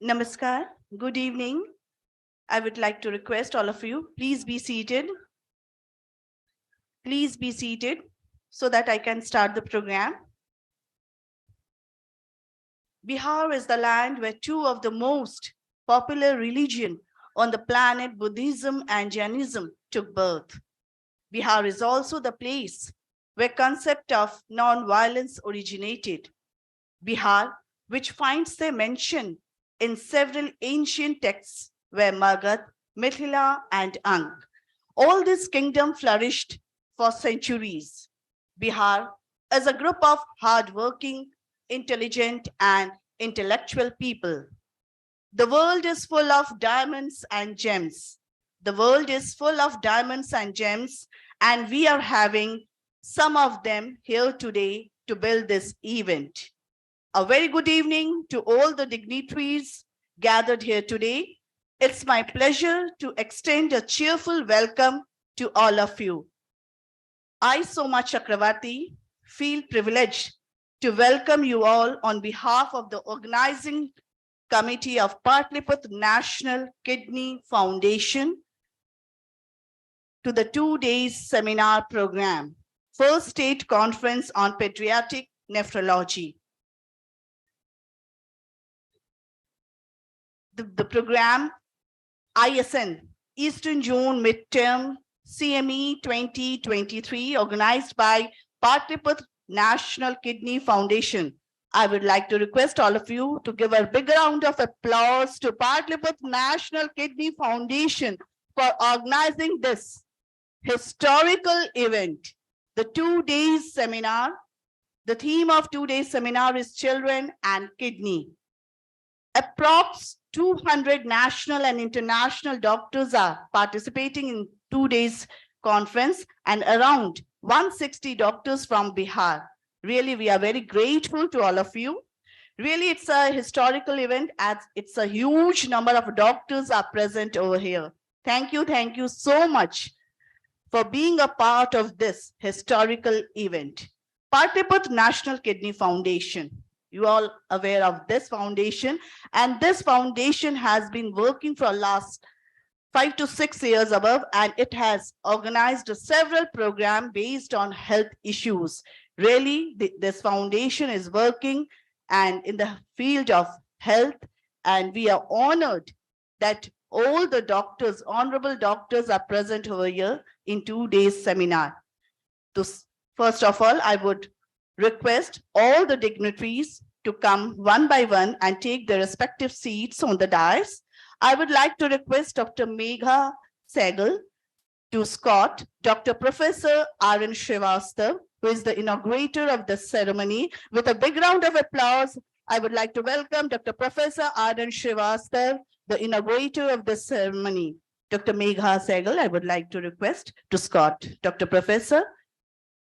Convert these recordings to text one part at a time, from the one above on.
Namaskar. Good evening. I would like to request all of you, please be seated. Please be seated so that I can start the program. Bihar is the land where two of the most popular religion on the planet, Buddhism and Jainism, took birth. Bihar is also the place where concept of non-violence originated. Bihar, which finds their mention in several ancient texts, were Magad, Mithila, and Ang. All this kingdom flourished for centuries. Bihar is a group of hardworking, intelligent, and intellectual people. The world is full of diamonds and gems. The world is full of diamonds and gems, and we are having some of them here today to build this event. A very good evening to all the dignitaries gathered here today. It's my pleasure to extend a cheerful welcome to all of you. I, Soma Chakravarti, feel privileged to welcome you all on behalf of the organizing committee of Patliputra National Kidney Foundation to the 2 days seminar program, First State Conference on Pediatric Nephrology. The program ISN, Eastern Zone Midterm CME 2023, organized by Patliputra National Kidney Foundation. I would like to request all of you to give a big round of applause to Patliputra National Kidney Foundation for organizing this historical event. The 2 days seminar, the theme of 2 days seminar is children and kidney. Approx 200 national and international doctors are participating in 2 days conference and around 160 doctors from Bihar. Really, we are very grateful to all of you. Really, it's a historical event as it's a huge number of doctors are present over here. Thank you so much for being a part of this historical event. Patliputra National Kidney Foundation. You all aware of this foundation, and this foundation has been working for last 5 to 6 years above, and it has organized several programs based on health issues. Really, this foundation is working and in the field of health, and we are honored that all the doctors, honorable doctors, are present over here in 2 days seminar. So first of all, I would request all the dignitaries to come one by one and take their respective seats on the dais. I would like to request Dr. Megha Sehgal to escort Dr. Professor R.N. Srivastav, who is the inaugurator of the ceremony. With a big round of applause, I would like to welcome Dr. Professor R.N. Srivastav, the inaugurator of the ceremony. Dr. Megha Sehgal, I would like to request to escort Dr. Professor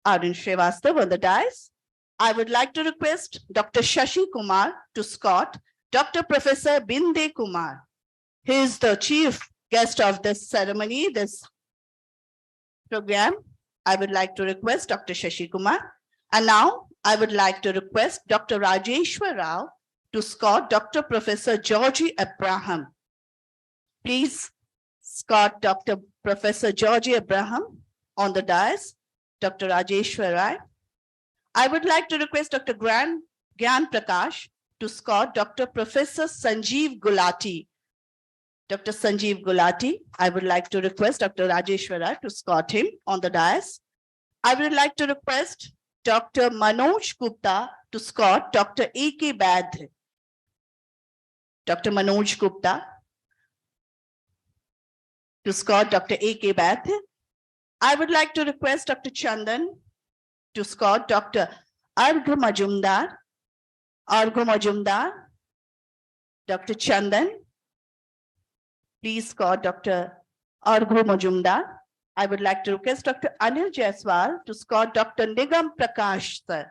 R.N. Srivastav on the dais. I would like to request Dr. Shashi Kumar to escort Dr. Professor Binde Kumar. He is the chief guest of this ceremony, this program. I would like to request Dr. Shashi Kumar. And now I would like to request Dr. Rajeshwar Rao to escort Dr. Professor Georgie Abraham. Please escort Dr. Professor Georgie Abraham on the dais. Dr. Rajeshwar Rao. I would like to request Dr. Gyan Prakash to escort Dr. Professor Sanjeev Gulati. Dr. Sanjeev Gulati, I would like to request Dr. Rajeshwar Rao to escort him on the dais. I would like to request Dr. Manoj Gupta to escort Dr. A.K. Badh. Dr. Manoj Gupta to escort Dr. A.K. Badh. I would like to request Dr. Chandan to escort Dr. Arghya Majumdar. Dr. Chandan, please escort Dr. Arghya Majumdar. I would like to request Dr. Anil Jaiswal to escort Dr. Nigam Prakash, sir.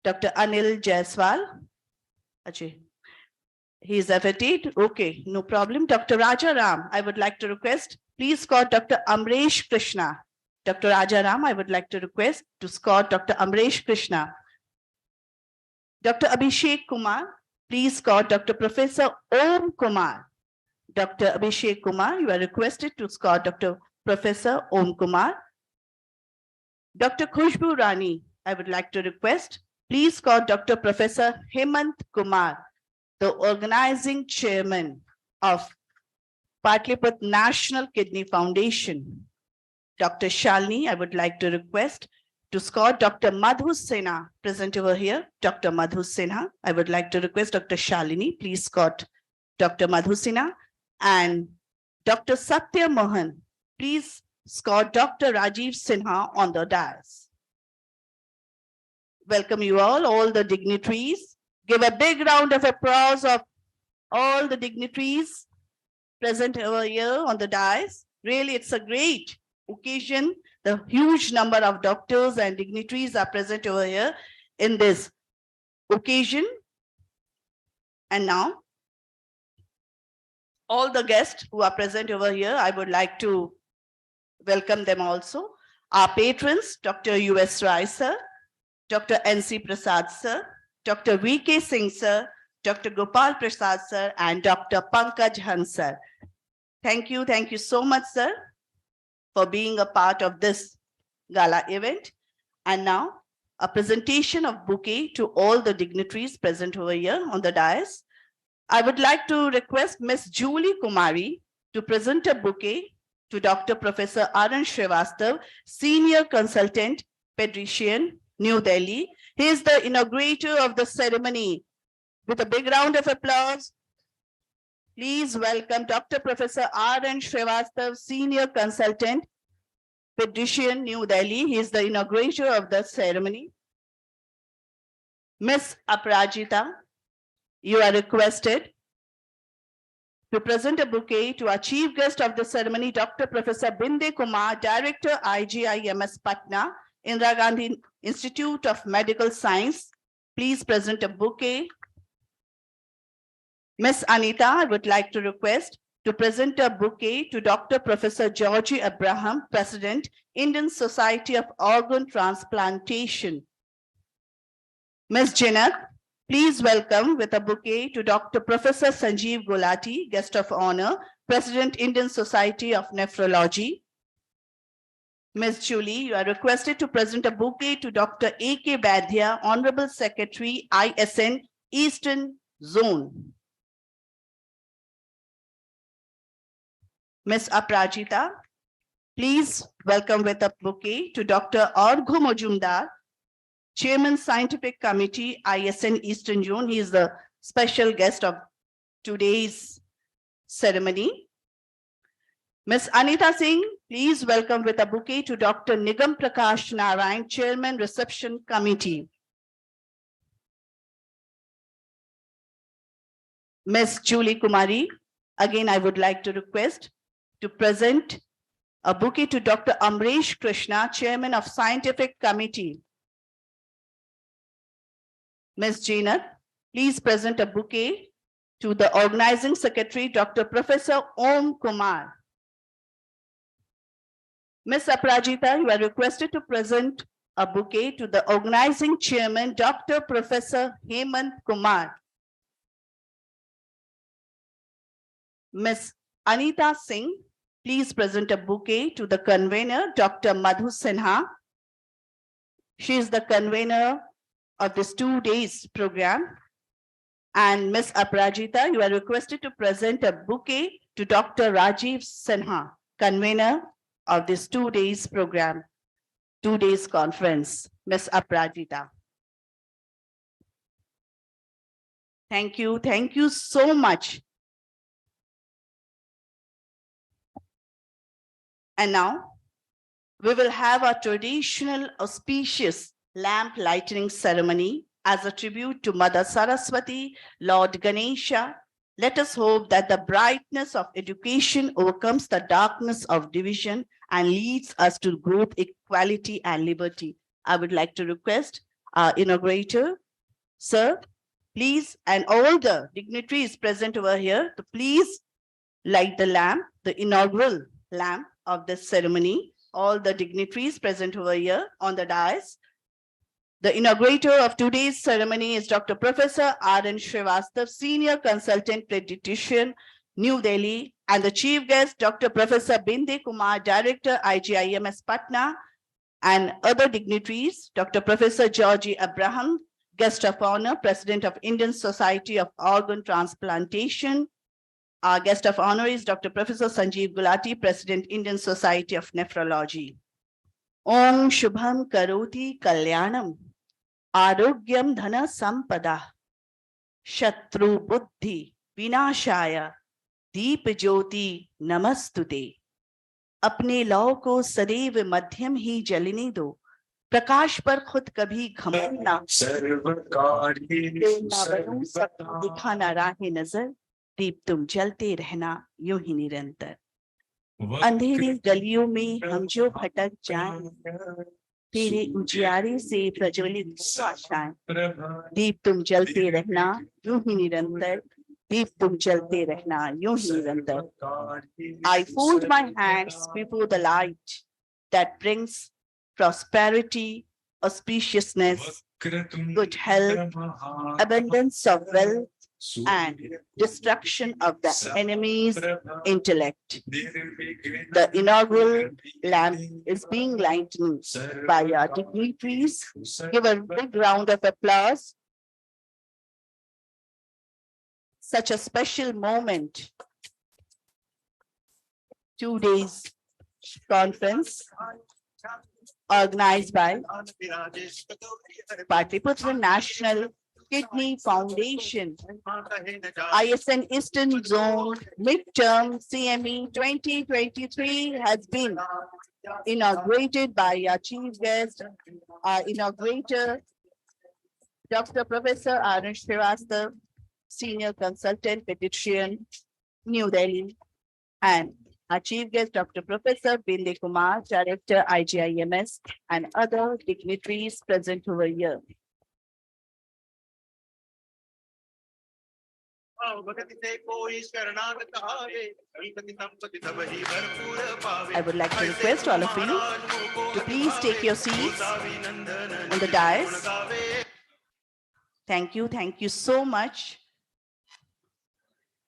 Dr. Anil Jaiswal. Ajay. He is affected. Okay, no problem. Dr. Raja Ram, I would like to request, please escort Dr. Amresh Krishna. Dr. Raja Ram, I would like to request to escort Dr. Amresh Krishna. Dr. Abhishek Kumar, Please escort Dr. Professor Om Kumar. Dr. Abhishek Kumar, you are requested to escort Dr. Professor Om Kumar. Dr. Khushbu Rani, I would like to request, please escort Dr. Professor Hemant Kumar, the organizing chairman of Patliputra National Kidney Foundation. Dr. Shalini, I would like to request to escort Dr. Madhu Sinha, present over here. Dr. Madhu Sinha, I would like to request Dr. Shalini, please escort Dr. Madhu Sinha. And Dr. Satya Mohan, please escort Dr. Rajiv Sinha on the dais. Welcome you all the dignitaries. Give a big round of applause of all the dignitaries present over here on the dais. Really, it's a great occasion. The huge number of doctors and dignitaries are present over here in this occasion. And now, all the guests who are present over here, I would like to welcome them also. Our patrons, Dr. U.S. Rai sir, Dr. N.C. Prasad sir, Dr. V.K. Singh sir, Dr. Gopal Prasad sir, and Dr. Pankaj Hans sir. Thank you so much, sir, for being a part of this gala event. And now, a presentation of bouquet to all the dignitaries present over here on the dais. I would like to request Ms. Julie Kumari to present a bouquet to Dr. Professor Arun Srivastav, Senior Consultant, Pediatrician, New Delhi. He is the inaugurator of the ceremony. With a big round of applause, please welcome Dr. Professor Arun Srivastav, Senior Consultant, Pediatrician, New Delhi. He is the inaugurator of the ceremony. Ms. Aparajita, you are requested to present a bouquet to our chief guest of the ceremony, Dr. Professor Binde Kumar, Director, IGIMS Patna, Indira Gandhi Institute of Medical Science. Please present a bouquet. Ms. Anita, I would like to request to present a bouquet to Dr. Professor Georgie Abraham, President, Indian Society of Organ Transplantation. Ms. Jinak, please welcome with a bouquet to Dr. Professor Sanjeev Gulati, Guest of Honor, President, Indian Society of Nephrology. Ms. Julie, you are requested to present a bouquet to Dr. A.K. Badhya, Honorable Secretary, ISN, Eastern Zone. Ms. Aparajita, please welcome with a bouquet to Dr. Argho Majumdar, Chairman, Scientific Committee, ISN Eastern Zone. He is the special guest of today's ceremony. Ms. Anita Singh, please welcome with a bouquet to Dr. Nigam Prakash Narayan, Chairman, Reception Committee. Ms. Julie Kumari, again, I would like to request to present a bouquet to Dr. Amresh Krishna, Chairman of Scientific Committee. Ms. Jainat, please present a bouquet to the Organizing Secretary, Dr. Professor Om Kumar. Ms. Aparajita, you are requested to present a bouquet to the Organizing Chairman, Dr. Professor Hemant Kumar. Ms. Anita Singh, please present a bouquet to the convener, Dr. Madhu Sinha. She is the convener of this 2 days program. And Ms. Aparajita, you are requested to present a bouquet to Dr. Rajiv Sinha, convener of this 2 days program, 2 days conference. Ms. Aparajita. Thank you so much. And now we will have a traditional auspicious lamp lighting ceremony as a tribute to Mother Saraswati, Lord Ganesha. Let us hope that the brightness of education overcomes the darkness of division and leads us to growth, equality, and liberty. I would like to request our inaugurator, sir, please, and all the dignitaries present over here to please light the lamp, the inaugural lamp of this ceremony. All the dignitaries present over here on the dais. The inaugurator of today's ceremony is Dr. Professor R.N. Srivastava, Senior Consultant Pediatrician, New Delhi, and the chief guest, Dr. Professor Binde Kumar, Director, IGIMS Patna, and other dignitaries, Dr. Professor Georgie Abraham, Guest of Honor, President of Indian Society of Organ Transplantation. Our guest of honor is Dr. Professor Sanjeev Gulati, President, Indian Society of Nephrology. Om Shubham Karoti Kalyanam, Arogyam Dhana Sampada, Shatru Buddhi Vinashaya, Deep Jyoti Namastute. अपने लौ को सदैव मध्यम ही जलने दो, प्रकाश पर खुद कभी घमंड ना, दिखाना राह नजर, दीप तुम जलते रहना यूं ही निरंतर। अंधेरी गलियों में हम जो भटक जाएं, तेरे उजियारे से प्रज्वलित आशाएं, दीप तुम जलते रहना यूं ही निरंतर, दीप तुम जलते रहना यूं ही निरंतर। I fold my hands before the light that brings prosperity, auspiciousness, good health, abundance of wealth, and destruction of the enemy's intellect. The inaugural lamp is being lightened by our dignitaries. Give a big round of applause. Such a special moment. 2 days conference organized by Patna National Kidney Foundation, ISN Eastern Zone Midterm CME 2023 has been inaugurated by our chief guest, our inaugurator, Dr. Professor R.N. Srivastava, Senior Consultant Pediatrician, New Delhi, and our chief guest, Dr. Professor Binde Kumar, Director, IGIMS, and other dignitaries present over here. I would like to request all of you to please take your seats on the dais. Thank you so much,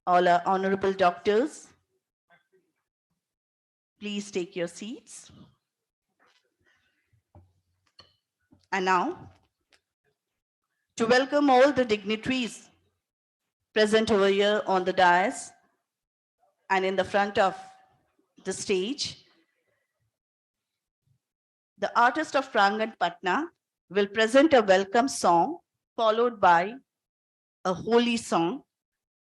all our honorable doctors. Please take your seats. And now, to welcome all the dignitaries present over here on the dais and in the front of the stage, the artist of Prangan Patna will present a welcome song followed by a holy song.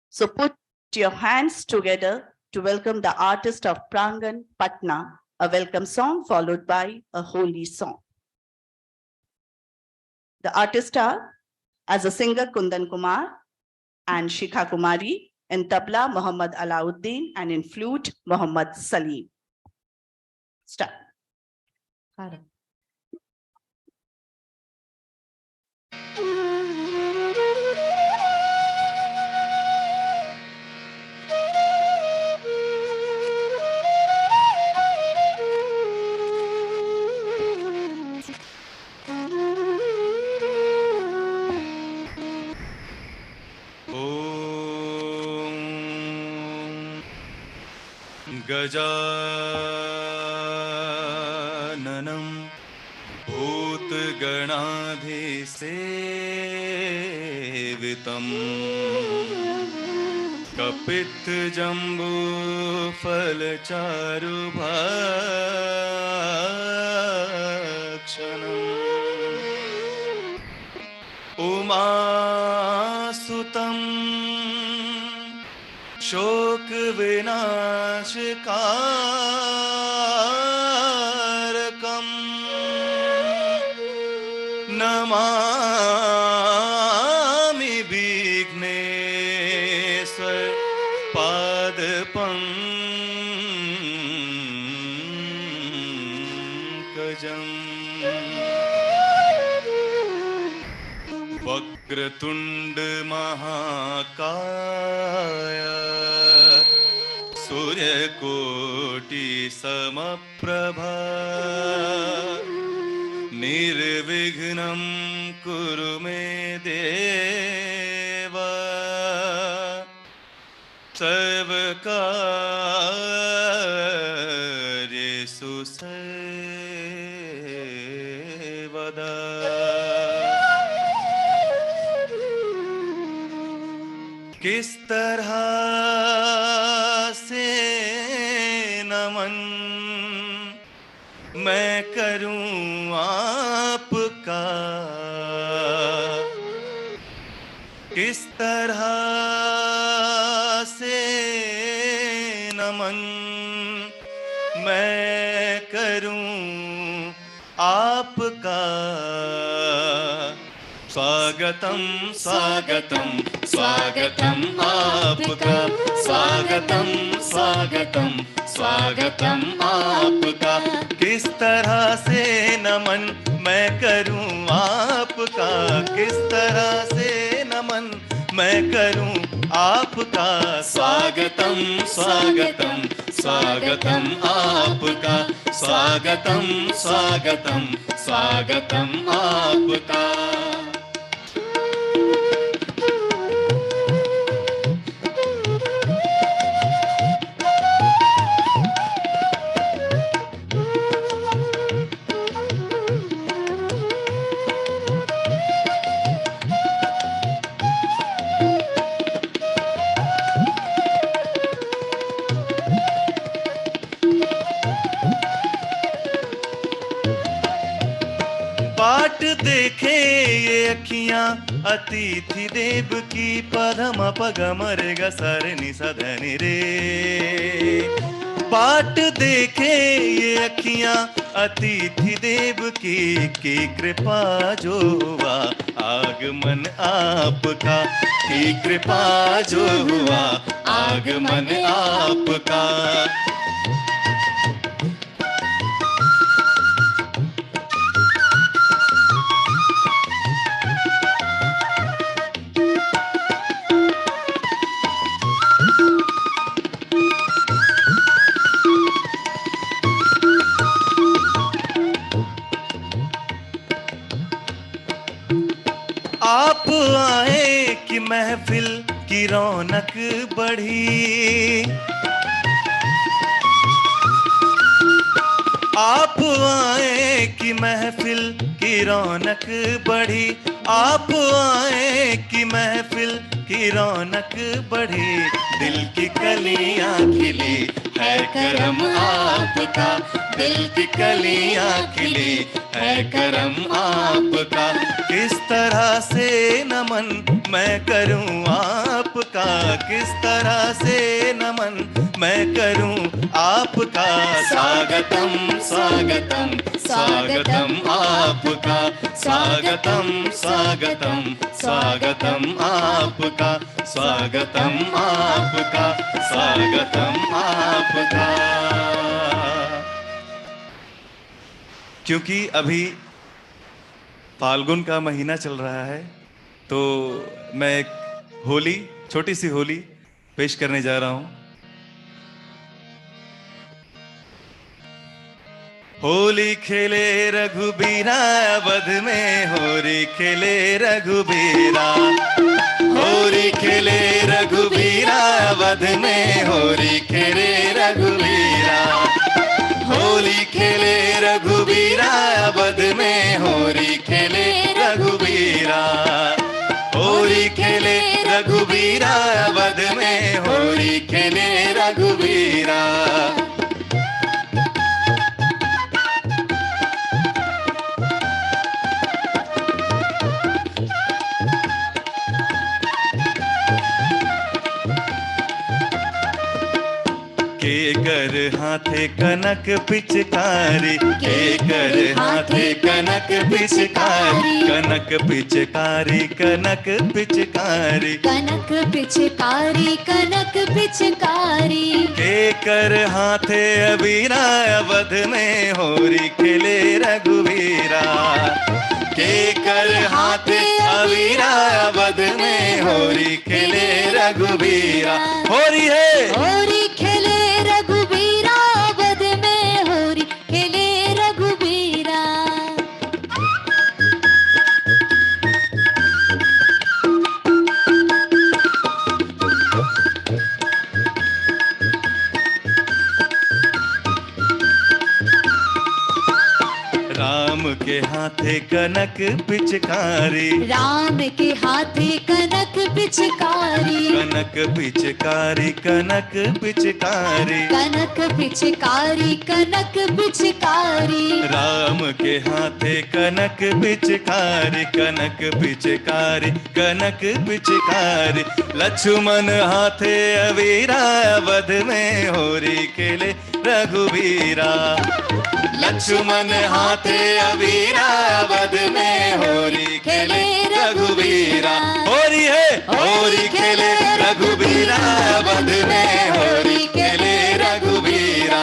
So put your hands together to welcome the artist of Prangan Patna, a welcome song followed by a holy song. The artists are, as a singer, Kundan Kumar and Shikha Kumari, in tabla, Muhammad Alauddin, and in flute, Muhammad Salim. Start. गजाननं भूतगणाधिसेवितं कपित्थजम्बूफलचारुभक्षणम् उमासुतं शोकविनाशकारकं Namami Vighneshwar पादपङ्कजम् वक्रतुण्ड महाकाय सूर्यकोटि समप्रभा निर्विघ्नं कुरु मे देव सर्वकार्येषु सर्वदा। किस तरह से नमन मैं करूं आपका, किस तरह से नमन मैं करूं आपका। स्वागतम स्वागतम स्वागतम आपका, स्वागतम स्वागतम स्वागतम आपका। किस तरह से नमन मैं करूं आपका, किस तरह से नमन मैं करूं आपका। स्वागतम स्वागतम स्वागतम आपका, स्वागतम स्वागतम स्वागतम आपका। बाट देखे ये अखियां अतिथि देव की, पदम पगम रे ग सर नि सधनि रे। बाट देखे ये अखियां अतिथि देव की कृपा जो हुआ आगमन आपका, की कृपा जो हुआ आगमन आपका। आप आए कि महफिल की रौनक बढ़ी, आप आए कि महफिल की रौनक बढ़ी, आप आए कि महफिल की रौनक बढ़ी। दिल की कलियां खिली है करम आपका, दिल की कलियां खिली है करम आपका। किस तरह से नमन मैं करूं आपका, किस तरह से नमन मैं करूं आपका। स्वागतम स्वागतम स्वागतम आपका, स्वागतम स्वागतम स्वागतम आपका, स्वागतम आपका, स्वागतम आपका। क्योंकि अभी फाल्गुन का महीना चल रहा है, तो मैं एक होली, छोटी सी होली पेश करने जा रहा हूं। होली खेले रघुबीरा अवध में, होली खेले रघुबीरा, होली खेले रघुबीरा अवध में, होली खेले रघुबीरा, होली खेले रघुबीरा अवध में, होली खेले रघुबीरा, होली खेले रघुबीरा अवध में, होली खेले रघुबीरा। के कर हाथे कनक पिचकारी, के कर हाथे कनक पिचकारी, कनक पिचकारी, कनक पिचकारी, कनक पिचकारी, कनक पिचकारी। के कर हाथे अबीरा अवध में, होरी खेले रघुवीरा, के कर हाथे अबीरा अवध में, होरी खेले रघुवीरा। होरी है होरी खेले रघुबीरा अवध में, होरी खेले रघुबीरा। हाथे कनक पिचकारी, राम के हाथे कनक पिचकारी, कनक पिचकारी, कनक पिचकारी, कनक पिचकारी, कनक पिचकारी। राम के हाथे कनक पिचकारी, कनक पिचकारी, कनक पिचकारी, लक्ष्मण हाथे अवीरा, वध में होरी खेले रघुवीरा, लक्ष्मण हाथे अवीरा, वध में होरी खेले रघुवीरा, होरी है होरी खेले रघुवीरा, वध में होरी खेले रघुवीरा,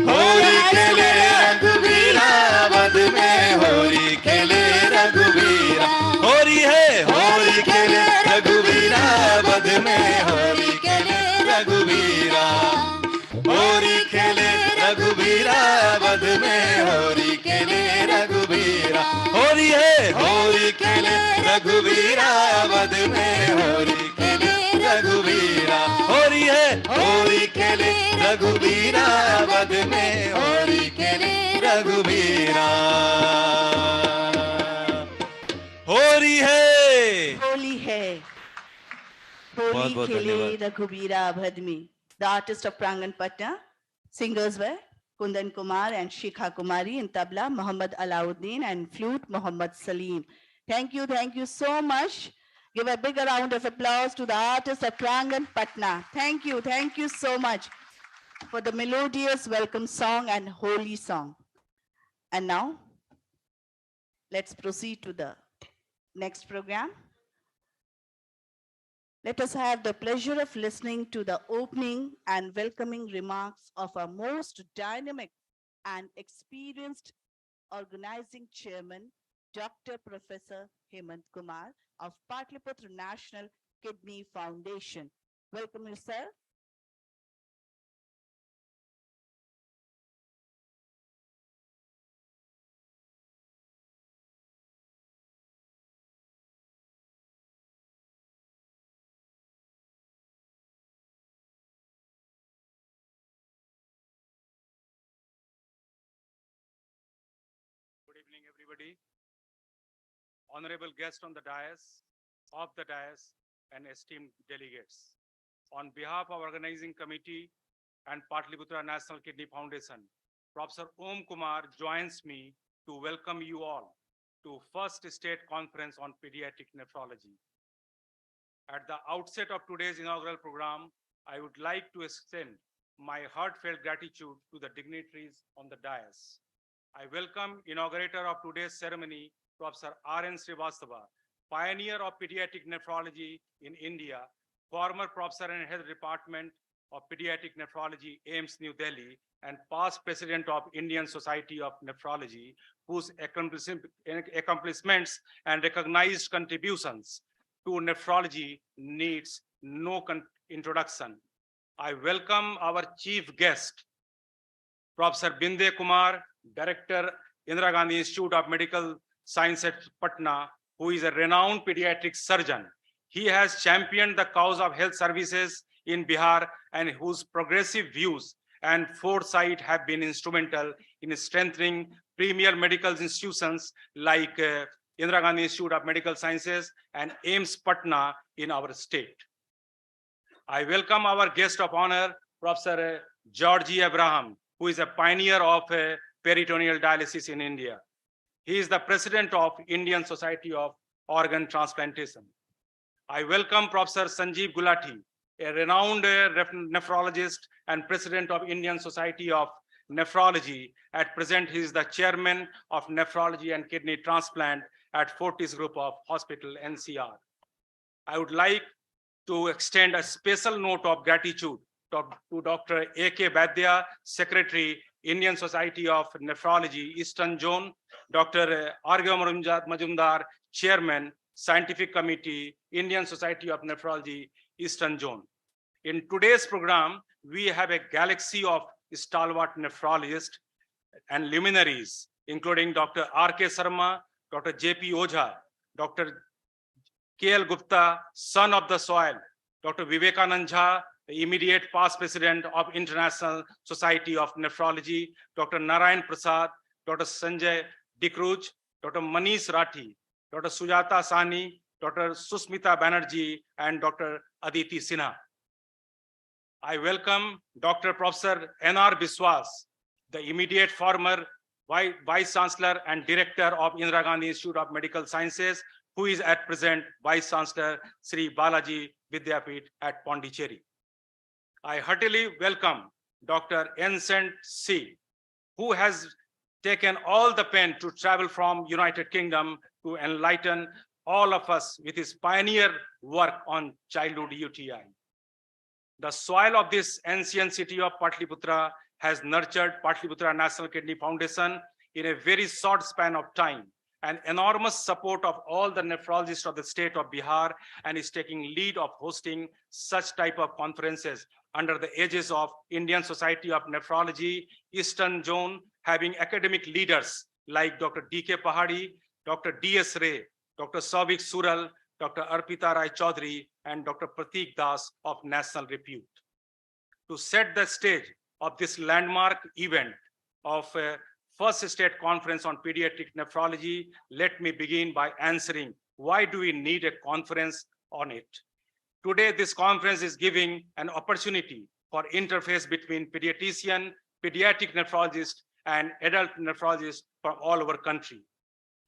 होरी खेले रघुवीरा, वध में होरी खेले रघुवीरा, होरी है होरी खेले रघुवीरा, वध में होरी खेले रघुवीरा, होरी खेले रघुवीरा, वध में होरी खेले रघुवीरा, होरी है होरी खेले रघुवीरा, वध में होरी खेले रघुवीरा, होरी है होरी खेले रघुवीरा, वध में होरी खेले रघुवीरा, होरी है होली है, बहुत होली बहुत खेले धन्यवाद। रघुबीरा भदमी. The artists of Prangan Patna, singers were Kundan Kumar and Shikha Kumari, in tabla Muhammad Alauddin, and flute Muhammad Salim. Thank you so much. Give a big round of applause to the artists of Prangan Patna. Thank you so much for the melodious welcome song and holy song. And now, let's proceed to the next program. Let us have the pleasure of listening to the opening and welcoming remarks of our most dynamic and experienced organizing chairman, Dr. Professor Hemant Kumar of Patliputra National Kidney Foundation. Welcome you, sir. Good evening, everybody. Honorable guests on the dais, off the dais, and esteemed delegates. On behalf of organizing committee and Patliputra National Kidney Foundation, Professor Om Kumar joins me to welcome you all to First State Conference on Pediatric Nephrology. At the outset of today's inaugural program, I would like to extend my heartfelt gratitude to the dignitaries on the dais. I welcome inaugurator of today's ceremony, Professor R.N. Srivastava, pioneer of pediatric nephrology in India, former professor and head department of pediatric nephrology, AIMS New Delhi, and past president of Indian Society of Nephrology, whose accomplishments and recognized contributions to nephrology needs no introduction. I welcome our chief guest, Professor Binde Kumar, Director, Indira Gandhi Institute of Medical Science at Patna, who is a renowned pediatric surgeon. He has championed the cause of health services in Bihar and whose progressive views and foresight have been instrumental in strengthening premier medical institutions like Indira Gandhi Institute of Medical Sciences and AIMS Patna in our state. I welcome our guest of honor, Professor Georgie Abraham, who is a pioneer of peritoneal dialysis in India. He is the president of Indian Society of Organ Transplantation. I welcome Professor Sanjeev Gulati, a renowned nephrologist and president of Indian Society of Nephrology. At present, he is the chairman of nephrology and kidney transplant at Fortis Group of Hospital, NCR. I would like to extend a special note of gratitude to Dr. A.K. Badya, Secretary, Indian Society of Nephrology, Eastern Zone, Dr. Arghya Majumdar, Chairman, Scientific Committee, Indian Society of Nephrology, Eastern Zone. In today's program, we have a galaxy of stalwart nephrologists and luminaries, including Dr. R.K. Sharma, Dr. J.P. Ojha, Dr. K.L. Gupta, son of the soil, Dr. Vivekanand Jha, the immediate past president of International Society of Nephrology, Dr. Narayan Prasad, Dr. Sanjay Dikruj, Dr. Manish Rathi, Dr. Sujata Sani, Dr. Susmita Banerjee, and Dr. Aditi Sinha. I welcome Dr. Professor N.R. Biswas, the immediate former Vice Chancellor and Director of Indira Gandhi Institute of Medical Sciences, who is at present Vice Chancellor Sri Balaji Vidyapeeth at Pondicherry. I heartily welcome Dr. Vincent C., who has taken all the pain to travel from United Kingdom to enlighten all of us with his pioneer work on childhood UTI. The soil of this ancient city of Patliputra has nurtured Patliputra National Kidney Foundation in a very short span of time, and enormous support of all the nephrologists of the state of Bihar, and is taking lead of hosting such type of conferences under the aegis of Indian Society of Nephrology, Eastern Zone, having academic leaders like Dr. D.K. Pahadi, Dr. D.S. Ray, Dr. Sauvik Sural, Dr. Arpita Rai Chaudhary, and Dr. Prateek Das of national repute. To set the stage of this landmark event of first state conference on pediatric nephrology, let me begin by answering why do we need a conference on it. Today, this conference is giving an opportunity for interface between pediatrician, pediatric nephrologist, and adult nephrologists from all over country.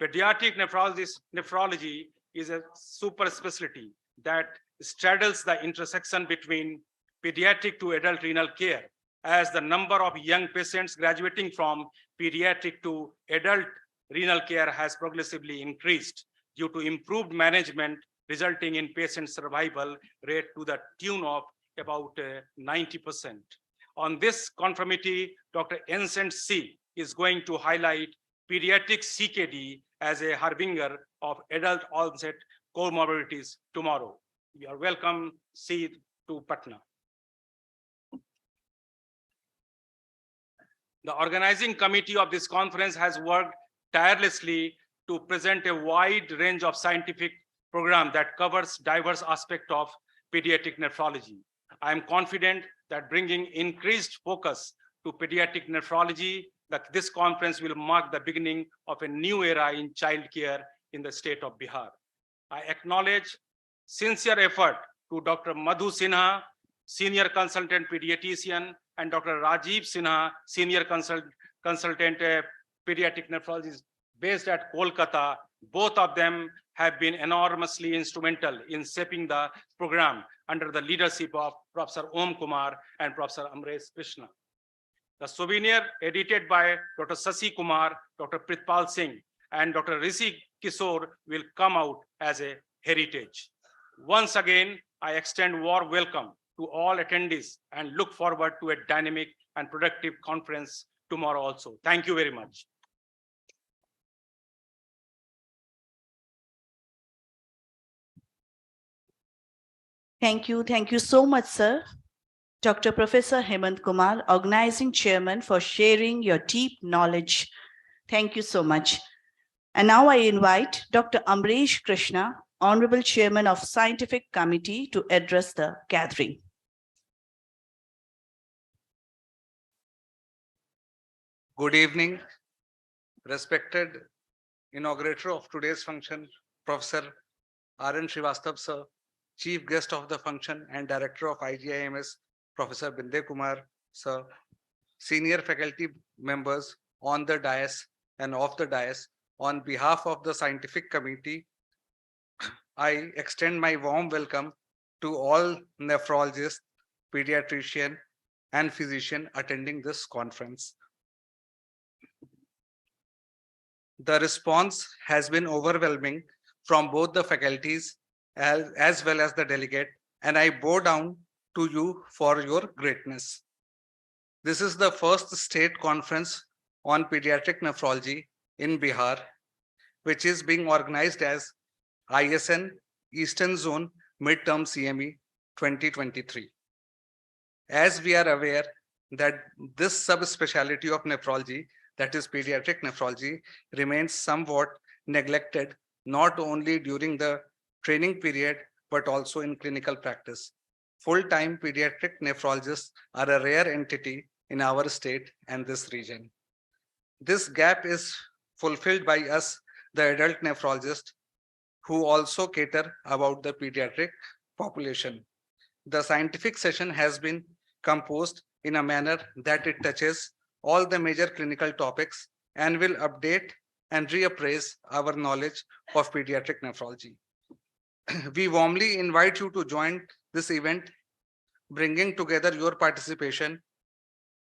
Pediatric nephrology is a super specialty that straddles the intersection between pediatric to adult renal care, as the number of young patients graduating from pediatric to adult renal care has progressively increased due to improved management, resulting in patient survival rate to the tune of about 90%. On this conformity, Dr. Vincent C. is going to highlight pediatric CKD as a harbinger of adult onset comorbidities tomorrow. You are welcome, C, to Patna. The organizing committee of this conference has worked tirelessly to present a wide range of scientific program that covers diverse aspects of pediatric nephrology. I am confident that bringing increased focus to pediatric nephrology, that this conference will mark the beginning of a new era in child care in the state of Bihar. I acknowledge sincere effort to Dr. Madhu Sinha, Senior Consultant Pediatrician, and Dr. Rajiv Sinha, Senior Consultant Pediatric Nephrologist based at Kolkata. Both of them have been enormously instrumental in shaping the program under the leadership of Professor Om Kumar and Professor Amresh Krishna. The souvenir edited by Dr. Sasi Kumar, Dr. Pritpal Singh, and Dr. Rishi Kishore will come out as a heritage. Once again, I extend warm welcome to all attendees and look forward to a dynamic and productive conference tomorrow also. Thank you very much. Thank you. Thank you so much, sir. Dr. Professor Hemant Kumar, Organizing Chairman, for sharing your deep knowledge. Thank you so much. And now I invite Dr. Amresh Krishna, Honorable Chairman of Scientific Committee, to address the gathering. Good evening, respected inaugurator of today's function, Professor R.N. Srivastav, sir, Chief Guest of the function and Director of IGIMS, Professor Binde Kumar, sir, senior faculty members on the dais and off the dais. On behalf of the scientific committee, I extend my warm welcome to all nephrologists, pediatrician, and physician attending this conference. The response has been overwhelming from both the faculties as well as the delegate, and I bow down to you for your greatness. This is the first state conference on pediatric nephrology in Bihar, which is being organized as ISN Eastern Zone Midterm CME 2023. As we are aware that this subspecialty of nephrology, that is pediatric nephrology, remains somewhat neglected, not only during the training period, but also in clinical practice. Full-time pediatric nephrologists are a rare entity in our state and this region. This gap is fulfilled by us the adult nephrologists who also cater about the pediatric population. The scientific session has been composed in a manner that it touches all the major clinical topics and will update and reappraise our knowledge of pediatric nephrology. We warmly invite you to join this event, bringing together your participation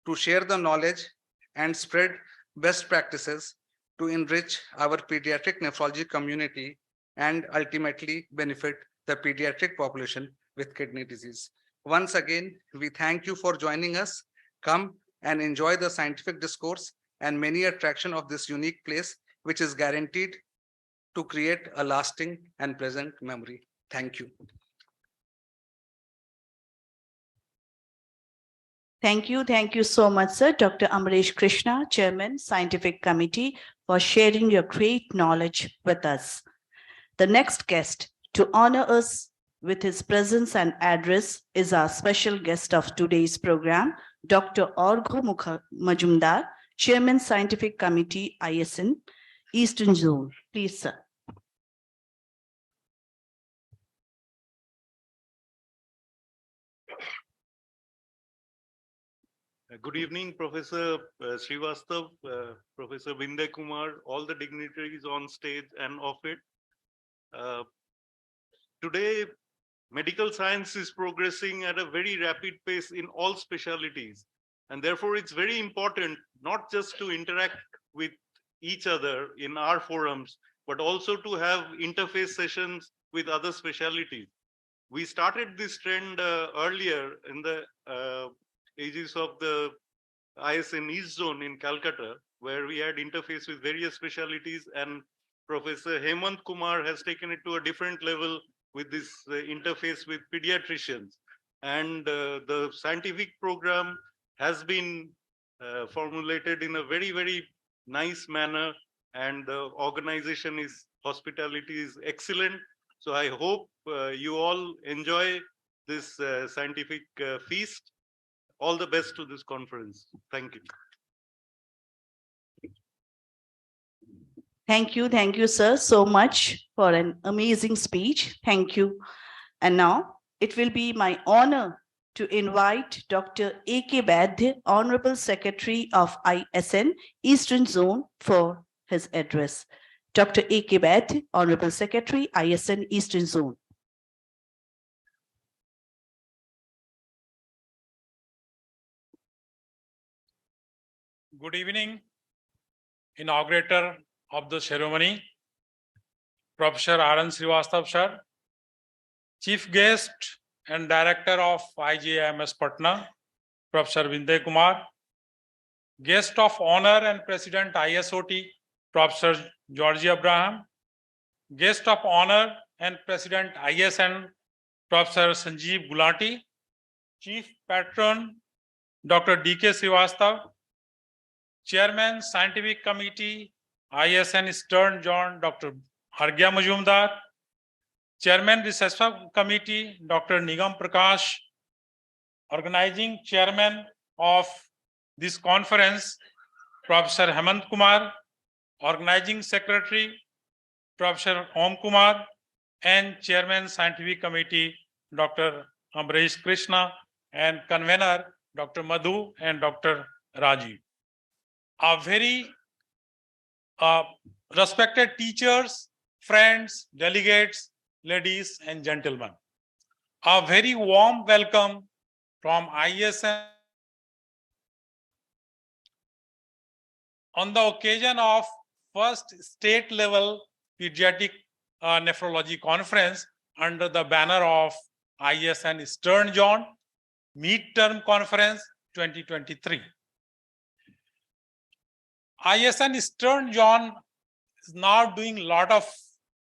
to share the knowledge and spread best practices to enrich our pediatric nephrology community and ultimately benefit the pediatric population with kidney disease. Once again, we thank you for joining us. Come and enjoy the scientific discourse and many attraction of this unique place, which is guaranteed to create a lasting and pleasant memory. Thank you. Thank you so much, sir. Dr. Amresh Krishna, Chairman, Scientific Committee, for sharing your great knowledge with us. The next guest to honor us with his presence and address is our special guest of today's program, Dr. Orgho Majumdar, Chairman, Scientific Committee, ISN, Eastern Zone. Please, sir. Good evening, Professor Srivastav, Professor Binde Kumar, all the dignitaries on stage and off it. Today, medical science is progressing at a very rapid pace in all specialties. And therefore, it's very important not just to interact with each other in our forums, but also to have interface sessions with other specialties. We started this trend earlier in the ages of the ISN East Zone in Calcutta, where we had interface with various specialties, and Professor Hemant Kumar has taken it to a different level with this interface with pediatricians. And the scientific program has been formulated in a very, very nice manner, and the organization is, hospitality is excellent. So I hope you all enjoy this scientific feast. All the best to this conference. Thank you. Thank you, sir, so much for an amazing speech. Thank you. And now it will be my honor to invite Dr. A.K. Badhe, Honorable Secretary of ISN Eastern Zone, for his address. Dr. A.K. Badhe, Honorable Secretary, ISN Eastern Zone. Good evening, inaugurator of the ceremony, Professor R.N. Srivastav sir, Chief Guest and Director of IJIMS Patna, Professor Binde Kumar, Guest of Honor and President ISOT, Professor Georgie Abraham, Guest of Honor and President ISN, Professor Sanjeev Gulati, Chief Patron, Dr. D.K. Srivastav, Chairman, Scientific Committee, ISN Eastern Zone, Dr. Hargya Majumdar, Chairman, Research Committee, Dr. Nigam Prakash, Organizing Chairman of this conference, Professor Hemant Kumar, Organizing Secretary, Professor Om Kumar, and Chairman, Scientific Committee, Dr. Amresh Krishna, and Convener, Dr. Madhu and Dr. Rajiv. A very respected teachers, friends, delegates, ladies and gentlemen. A very warm welcome from ISN on the occasion of first state level pediatric nephrology conference under the banner of ISN Eastern Zone Midterm Conference 2023. ISN Eastern Zone is now doing a lot of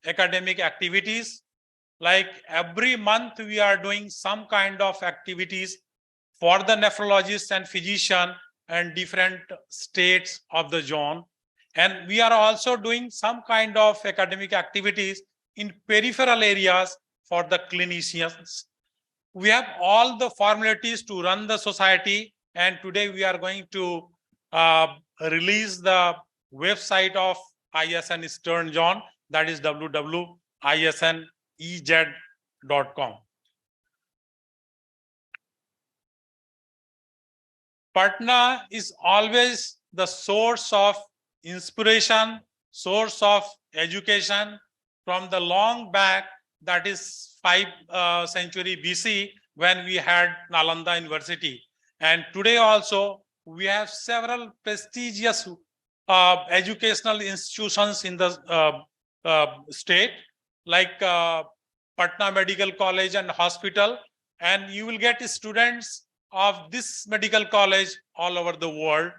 academic activities. Like every month, we are doing some kind of activities for the nephrologists and physician and different states of the zone. And we are also doing some kind of academic activities in peripheral areas for the clinicians. We have all the formalities to run the society, and today we are going to release the website of ISN Stern John, that is www.isnez.com. Patna is always the source of inspiration, source of education from the long back, that is 5th century BC, when we had Nalanda University. And today also, we have several prestigious educational institutions in the state, like Patna Medical College and Hospital, and you will get students of this medical college all over the world.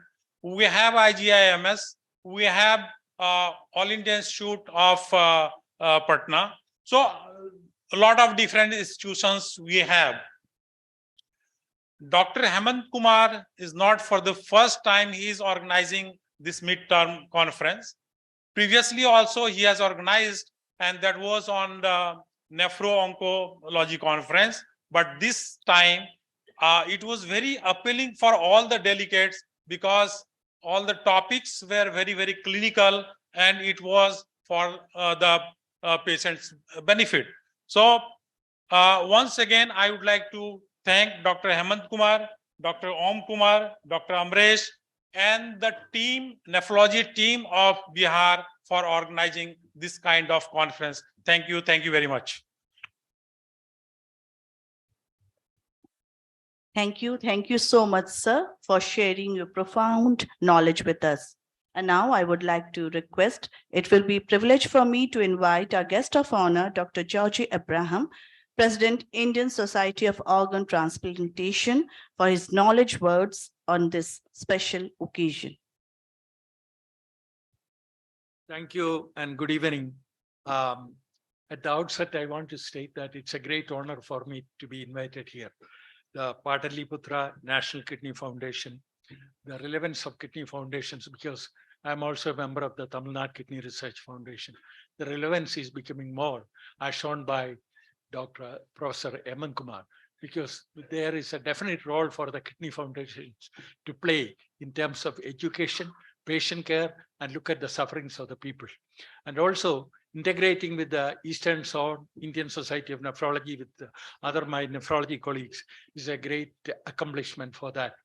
We have IGIMS, we have All India Institute of Patna. So a lot of different institutions we have. Dr. Hemant Kumar is not for the first time he is organizing this midterm conference. Previously also he has organized, and that was on the nephro-oncology conference. But this time it was very appealing for all the delegates because all the topics were very, very clinical, and it was for the patient's benefit. So once again, I would like to thank Dr. Hemant Kumar, Dr. Om Kumar, Dr. Amresh, and the team, nephrology team of Bihar for organizing this kind of conference. Thank you very much. Thank you so much, sir, for sharing your profound knowledge with us. And now I would like to request, it will be a privilege for me to invite our guest of honor, Dr. Georgie Abraham, President, Indian Society of Organ Transplantation, for his knowledge words on this special occasion. Thank you and good evening. At the outset, I want to state that it's a great honor for me to be invited here. The Pataliputra National Kidney Foundation, the relevance of kidney foundations, because I'm also a member of the Tamil Nadu Kidney Research Foundation. The relevance is becoming more, as shown by Dr. Professor Hemant Kumar, because there is a definite role for the kidney foundations to play in terms of education, patient care, and look at the sufferings of the people. And also integrating with the Eastern Zone Indian Society of Nephrology with the other my nephrology colleagues is a great accomplishment for that.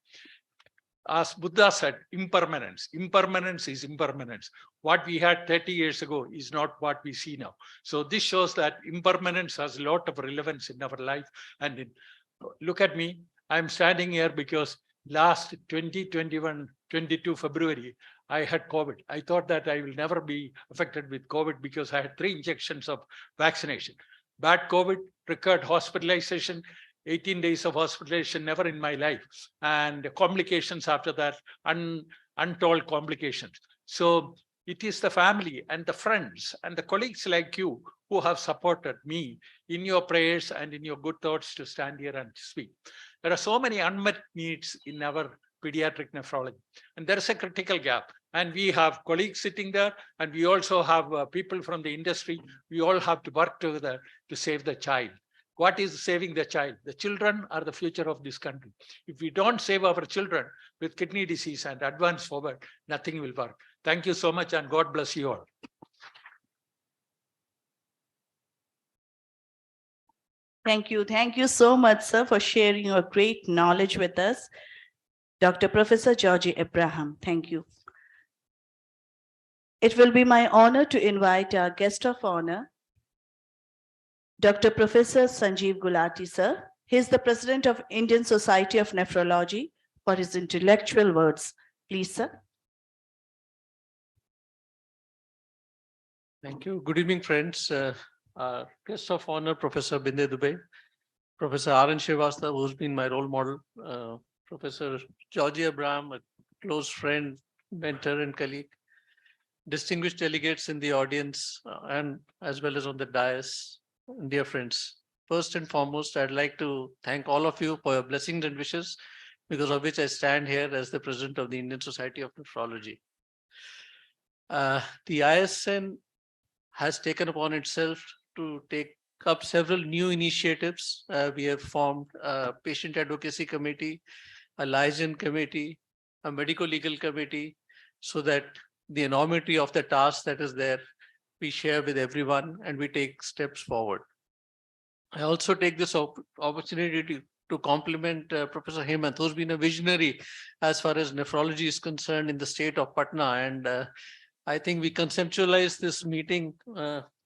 As Buddha said, impermanence. Impermanence is impermanence. What we had 30 years ago is not what we see now. So this shows that impermanence has a lot of relevance in our life. And look at me, I'm standing here because last 22 February, I had COVID. I thought that I will never be affected with COVID because I had 3 injections of vaccination. Bad COVID, required hospitalization, 18 days of hospitalization, never in my life. And complications after that, untold complications. So it is the family and the friends and the colleagues like you who have supported me in your prayers and in your good thoughts to stand here and speak. There are so many unmet needs in our pediatric nephrology, and there is a critical gap. And we have colleagues sitting there, and we also have people from the industry. We all have to work together to save the child. What is saving the child? The children are the future of this country. If we don't save our children with kidney disease and advance forward, nothing will work. Thank you so much, and God bless you all. Thank you so much, sir, for sharing your great knowledge with us. Dr. Professor Georgie Abraham, thank you. It will be my honor to invite our guest of honor, Dr. Professor Sanjeev Gulati, sir. He is the President of Indian Society of Nephrology, for his intellectual words. Please, sir. Thank you. Good evening, friends. Our guest of honor, Professor Binde Dubey, Professor R.N. Srivastava, who's been my role model, Professor Georgie Abraham, a close friend, mentor, and colleague, distinguished delegates in the audience, and as well as on the dais, dear friends. First and foremost, I'd like to thank all of you for your blessings and wishes, because of which I stand here as the president of the Indian Society of Nephrology. The ISN has taken upon itself to take up several new initiatives. We have formed a patient advocacy committee, a liaison committee, a medical legal committee, so that the enormity of the task that is there, we share with everyone and we take steps forward. I also take this opportunity to compliment Professor Hemant, who's been a visionary as far as nephrology is concerned in the state of Patna. And I think we conceptualized this meeting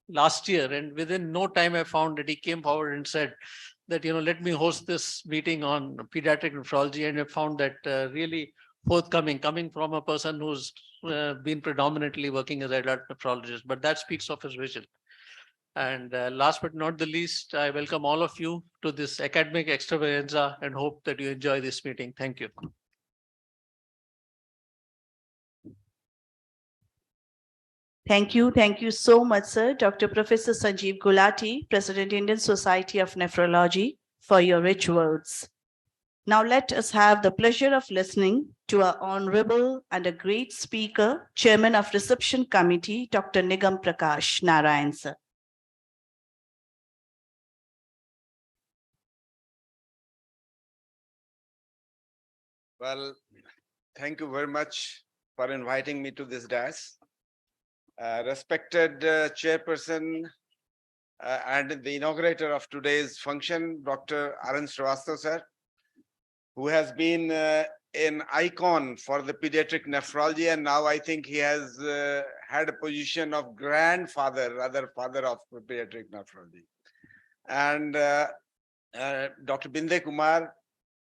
last year, and within no time I found that he came forward and said that, let me host this meeting on pediatric nephrology, and I found that really forthcoming, coming from a person who's been predominantly working as an adult nephrologist, but that speaks of his vision. And last but not the least, I welcome all of you to this academic extravaganza and hope that you enjoy this meeting. Thank you. Thank you. Thank you so much, sir. Dr. Professor Sanjeev Gulati, President, Indian Society of Nephrology, for your rich words. Now let us have the pleasure of listening to our honorable and a great speaker, Chairman of Reception Committee, Dr. Nigam Prakash Narayan, sir. Well, thank you very much for inviting me to this dais. Respected chairperson and the inaugurator of today's function, Dr. Arun Srivastava, sir, who has been an icon for the pediatric nephrology, and now I think he has had a position of grandfather, rather father of pediatric nephrology. And Dr. Binde Kumar,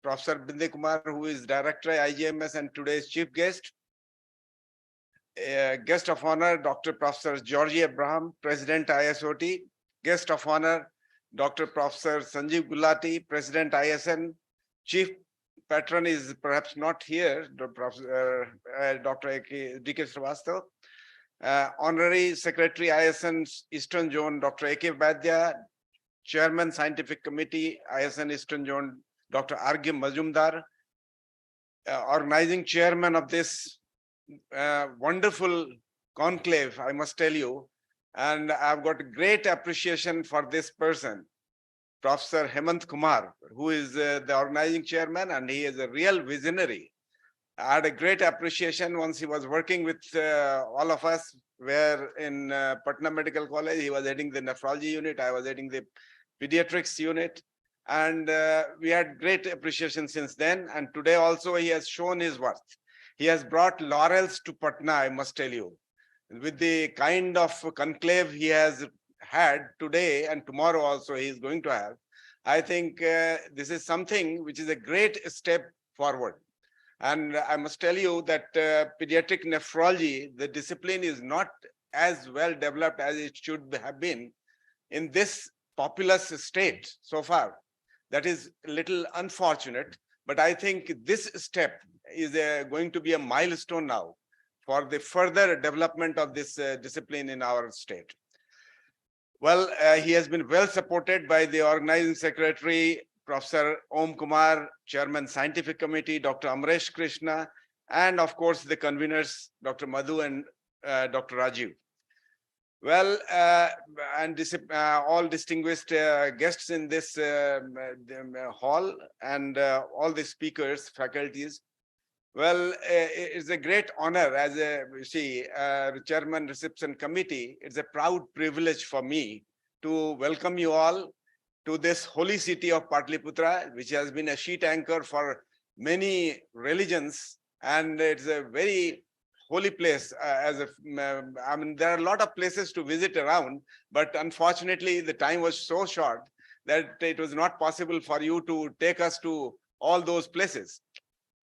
Professor Binde Kumar, who is Director IGMS and today's chief guest. Guest of honor, Dr. Professor Georgie Abraham, President ISOT. Guest of honor, Dr. Professor Sanjeev Gulati, President ISN. Chief patron is perhaps not here, Dr. D.K. Srivastava. Honorary Secretary ISN Eastern Zone, Dr. A.K. Vaidya. Chairman Scientific Committee, ISN Eastern Zone, Dr. R.G. Majumdar. Organizing chairman of this wonderful conclave, I must tell you, and I've got great appreciation for this person, Professor Hemant Kumar, who is the organizing chairman, and he is a real visionary. I had a great appreciation once he was working with all of us, where in Patna Medical College, he was heading the nephrology unit, I was heading the pediatrics unit, and we had great appreciation since then, and today also he has shown his worth. He has brought laurels to Patna, I must tell you. With the kind of conclave he has had today and tomorrow also he is going to have, I think this is something which is a great step forward. And I must tell you that pediatric nephrology, the discipline is not as well developed as it should have been in this populous state so far. That is a little unfortunate, but I think this step is going to be a milestone now for the further development of this discipline in our state. Well, he has been well supported by the organizing secretary, Professor Om Kumar, Chairman Scientific Committee, Dr. Amresh Krishna, and of course the conveners, Dr. Madhu and Dr. Rajiv. Well, and all distinguished guests in this hall and all the speakers, faculties. Well, it's a great honor as a, Chairman Reception Committee. It's a proud privilege for me to welcome you all to this holy city of Patliputra, which has been a sheet anchor for many religions, and it's a very holy place. I mean, there are a lot of places to visit around, but unfortunately, the time was so short that it was not possible for you to take us to all those places.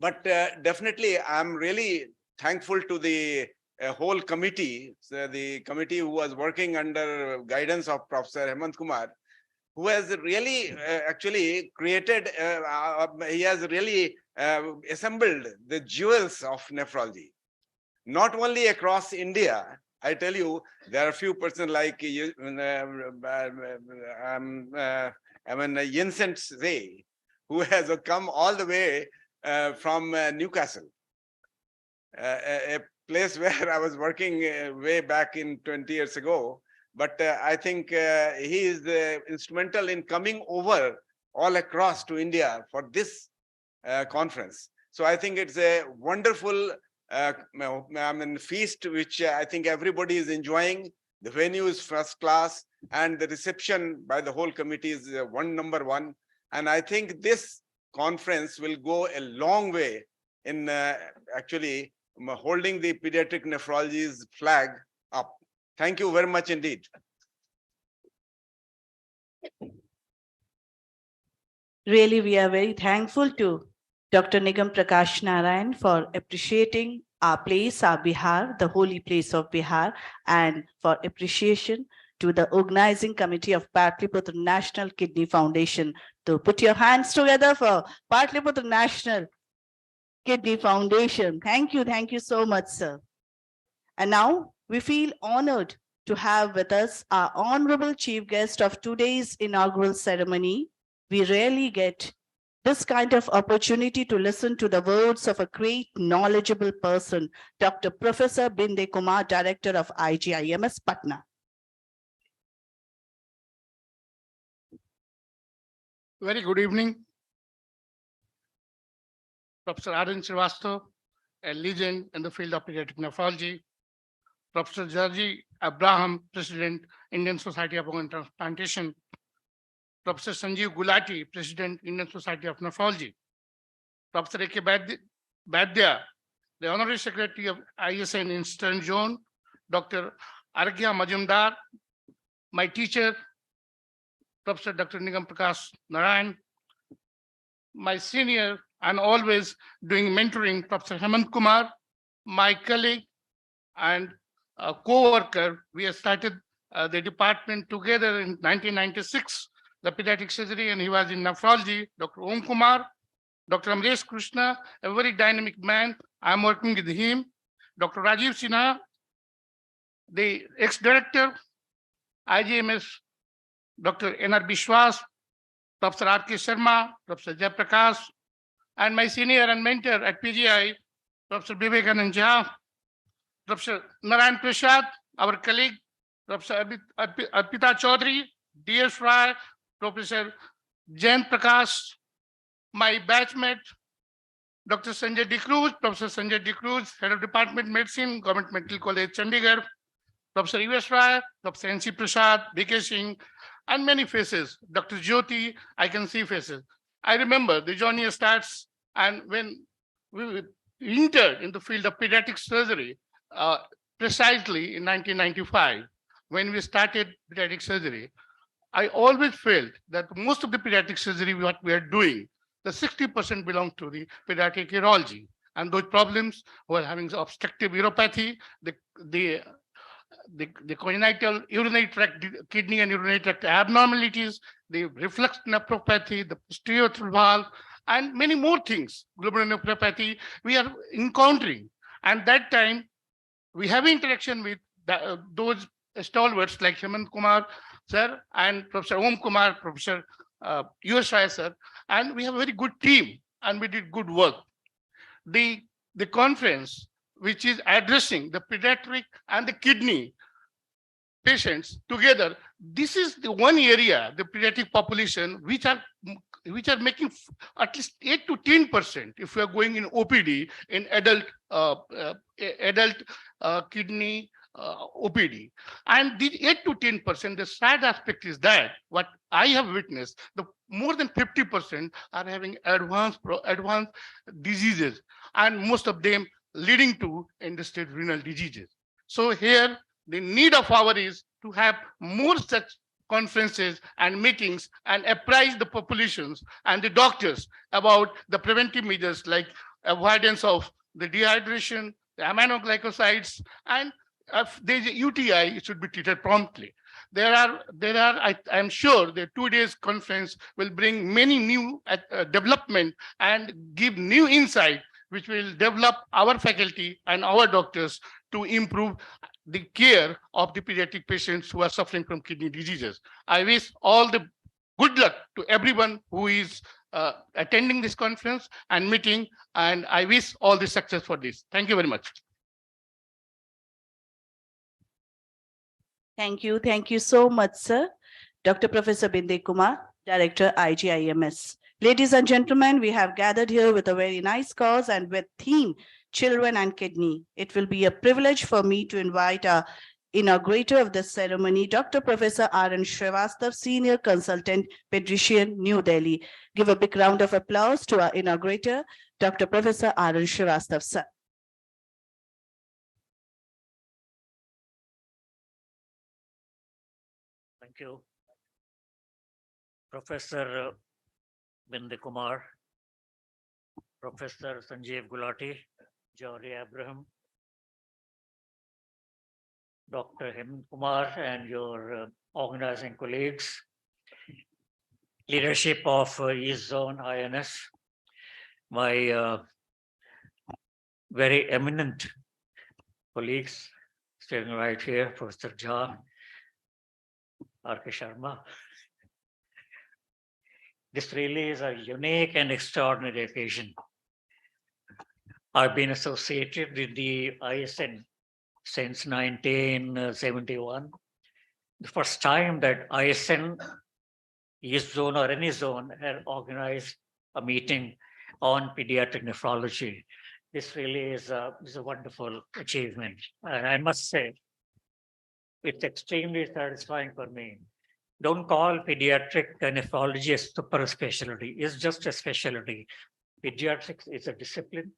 But definitely, I'm really thankful to the whole committee, the committee who was working under guidance of Professor Hemant Kumar, who has really actually created, he has really assembled the jewels of nephrology. Not only across India, I tell you, there are a few persons like Vincent Zay, who has come all the way from Newcastle, a place where I was working way back in 20 years ago. But I think he is instrumental in coming over all across to India for this conference. So I think it's a wonderful feast, which I think everybody is enjoying. The venue is first class, and the reception by the whole committee is number one. And I think this conference will go a long way in actually holding the pediatric nephrology's flag up. Thank you very much indeed. Really, we are very thankful to Dr. Nigam Prakash Narayan for appreciating our place, our Bihar, the holy place of Bihar, and for appreciation to the organizing committee of Patliputra National Kidney Foundation. To put your hands together for Patliputra National Kidney Foundation. Thank you so much, sir. And now we feel honored to have with us our honorable chief guest of today's inaugural ceremony. We rarely get this kind of opportunity to listen to the words of a great knowledgeable person, Dr. Professor Binde Kumar, Director of IGIMS Patna. Very good evening. Professor Arun Srivastava, a legend in the field of pediatric nephrology. Professor Georgie Abraham, President, Indian Society of Organ Transplantation. Professor Sanjeev Gulati, President, Indian Society of Nephrology. Professor A.K. Badya, the Honorary Secretary of ISN in Eastern Zone. Dr. Arghya Majumdar, my teacher, Professor Dr. Nigam Prakash Narayan, my senior and always doing mentoring, Professor Hemant Kumar, my colleague and co-worker. We have started the department together in 1996, the pediatric surgery, and he was in nephrology. Dr. Om Kumar, Dr. Amresh Krishna, a very dynamic man. I'm working with him. Dr. Rajiv Sinha, the ex-director, IGMS, Dr. N.R. Bishwas, Professor R.K. Sharma, Professor Jay Prakash, and my senior and mentor at PGI, Professor Vivekanand Jha, Professor Narayan Prasad, our colleague, Professor Arpita Chaudhary, D.S. Rai, Professor Jain Prakash, my batchmate, Dr. Sanjay D. Cruz, Professor Sanjay D. Cruz, Head of Department Medicine, Government Medical College, Chandigarh, Professor E.S. Rai, Professor N.C. Prasad, B.K. Singh, and many faces. Dr. Jyoti, I can see faces. I remember the journey starts, and when we entered in the field of pediatric surgery, precisely in 1995, when we started pediatric surgery, I always felt that most of the pediatric surgery what we are doing, the 60% belongs to the pediatric urology. And those problems were having obstructive uropathy, the congenital urinary tract, kidney and urinary tract abnormalities, the reflux nephropathy, the posterior valve, and many more things, glomerular nephropathy we are encountering. And that time, we have interaction with those stalwarts like Hemant Kumar sir and Professor Om Kumar, Professor U.S. Rai sir, and we have a very good team and we did good work. The conference, which is addressing the pediatric and the kidney patients together, this is the one area, the pediatric population, which are making at least 8 to 10% if we are going in OPD in adult kidney OPD. And the 8 to 10%, the sad aspect is that what I have witnessed, the more than 50% are having advanced diseases, and most of them leading to end-stage renal diseases. So here, the need of hour is to have more such conferences and meetings and apprise the populations and the doctors about the preventive measures like avoidance of the dehydration, the aminoglycosides, and if there's a UTI, it should be treated promptly. I'm sure the 2 days conference will bring many new development and give new insight, which will develop our faculty and our doctors to improve the care of the pediatric patients who are suffering from kidney diseases. I wish all the good luck to everyone who is attending this conference and meeting, and I wish all the success for this. Thank you very much. Thank you so much, sir. Dr. Professor Binde Kumar, Director, IGIMS. Ladies and gentlemen, we have gathered here with a very nice cause and with theme children and kidney. It will be a privilege for me to invite our inaugurator of this ceremony, Dr. Professor R.N. Srivastav, Senior Consultant, Pediatrician, New Delhi. Give a big round of applause to our inaugurator, Dr. Professor R.N. Srivastav, sir. Thank you. Professor Binde Kumar, Professor Sanjeev Gulati, Jolly Abraham, Dr. Hemant Kumar and your organizing colleagues, leadership of East Zone INS, my very eminent colleagues sitting right here, Professor Jha, R.K. Sharma. This really is a unique and extraordinary occasion. I've been associated with the ISN since 1971. The first time that ISN, East Zone or any zone, had organized a meeting on pediatric nephrology. This really is a wonderful achievement. And I must say, it's extremely satisfying for me. Don't call pediatric nephrology a super specialty. It's just a specialty. Pediatrics is a discipline.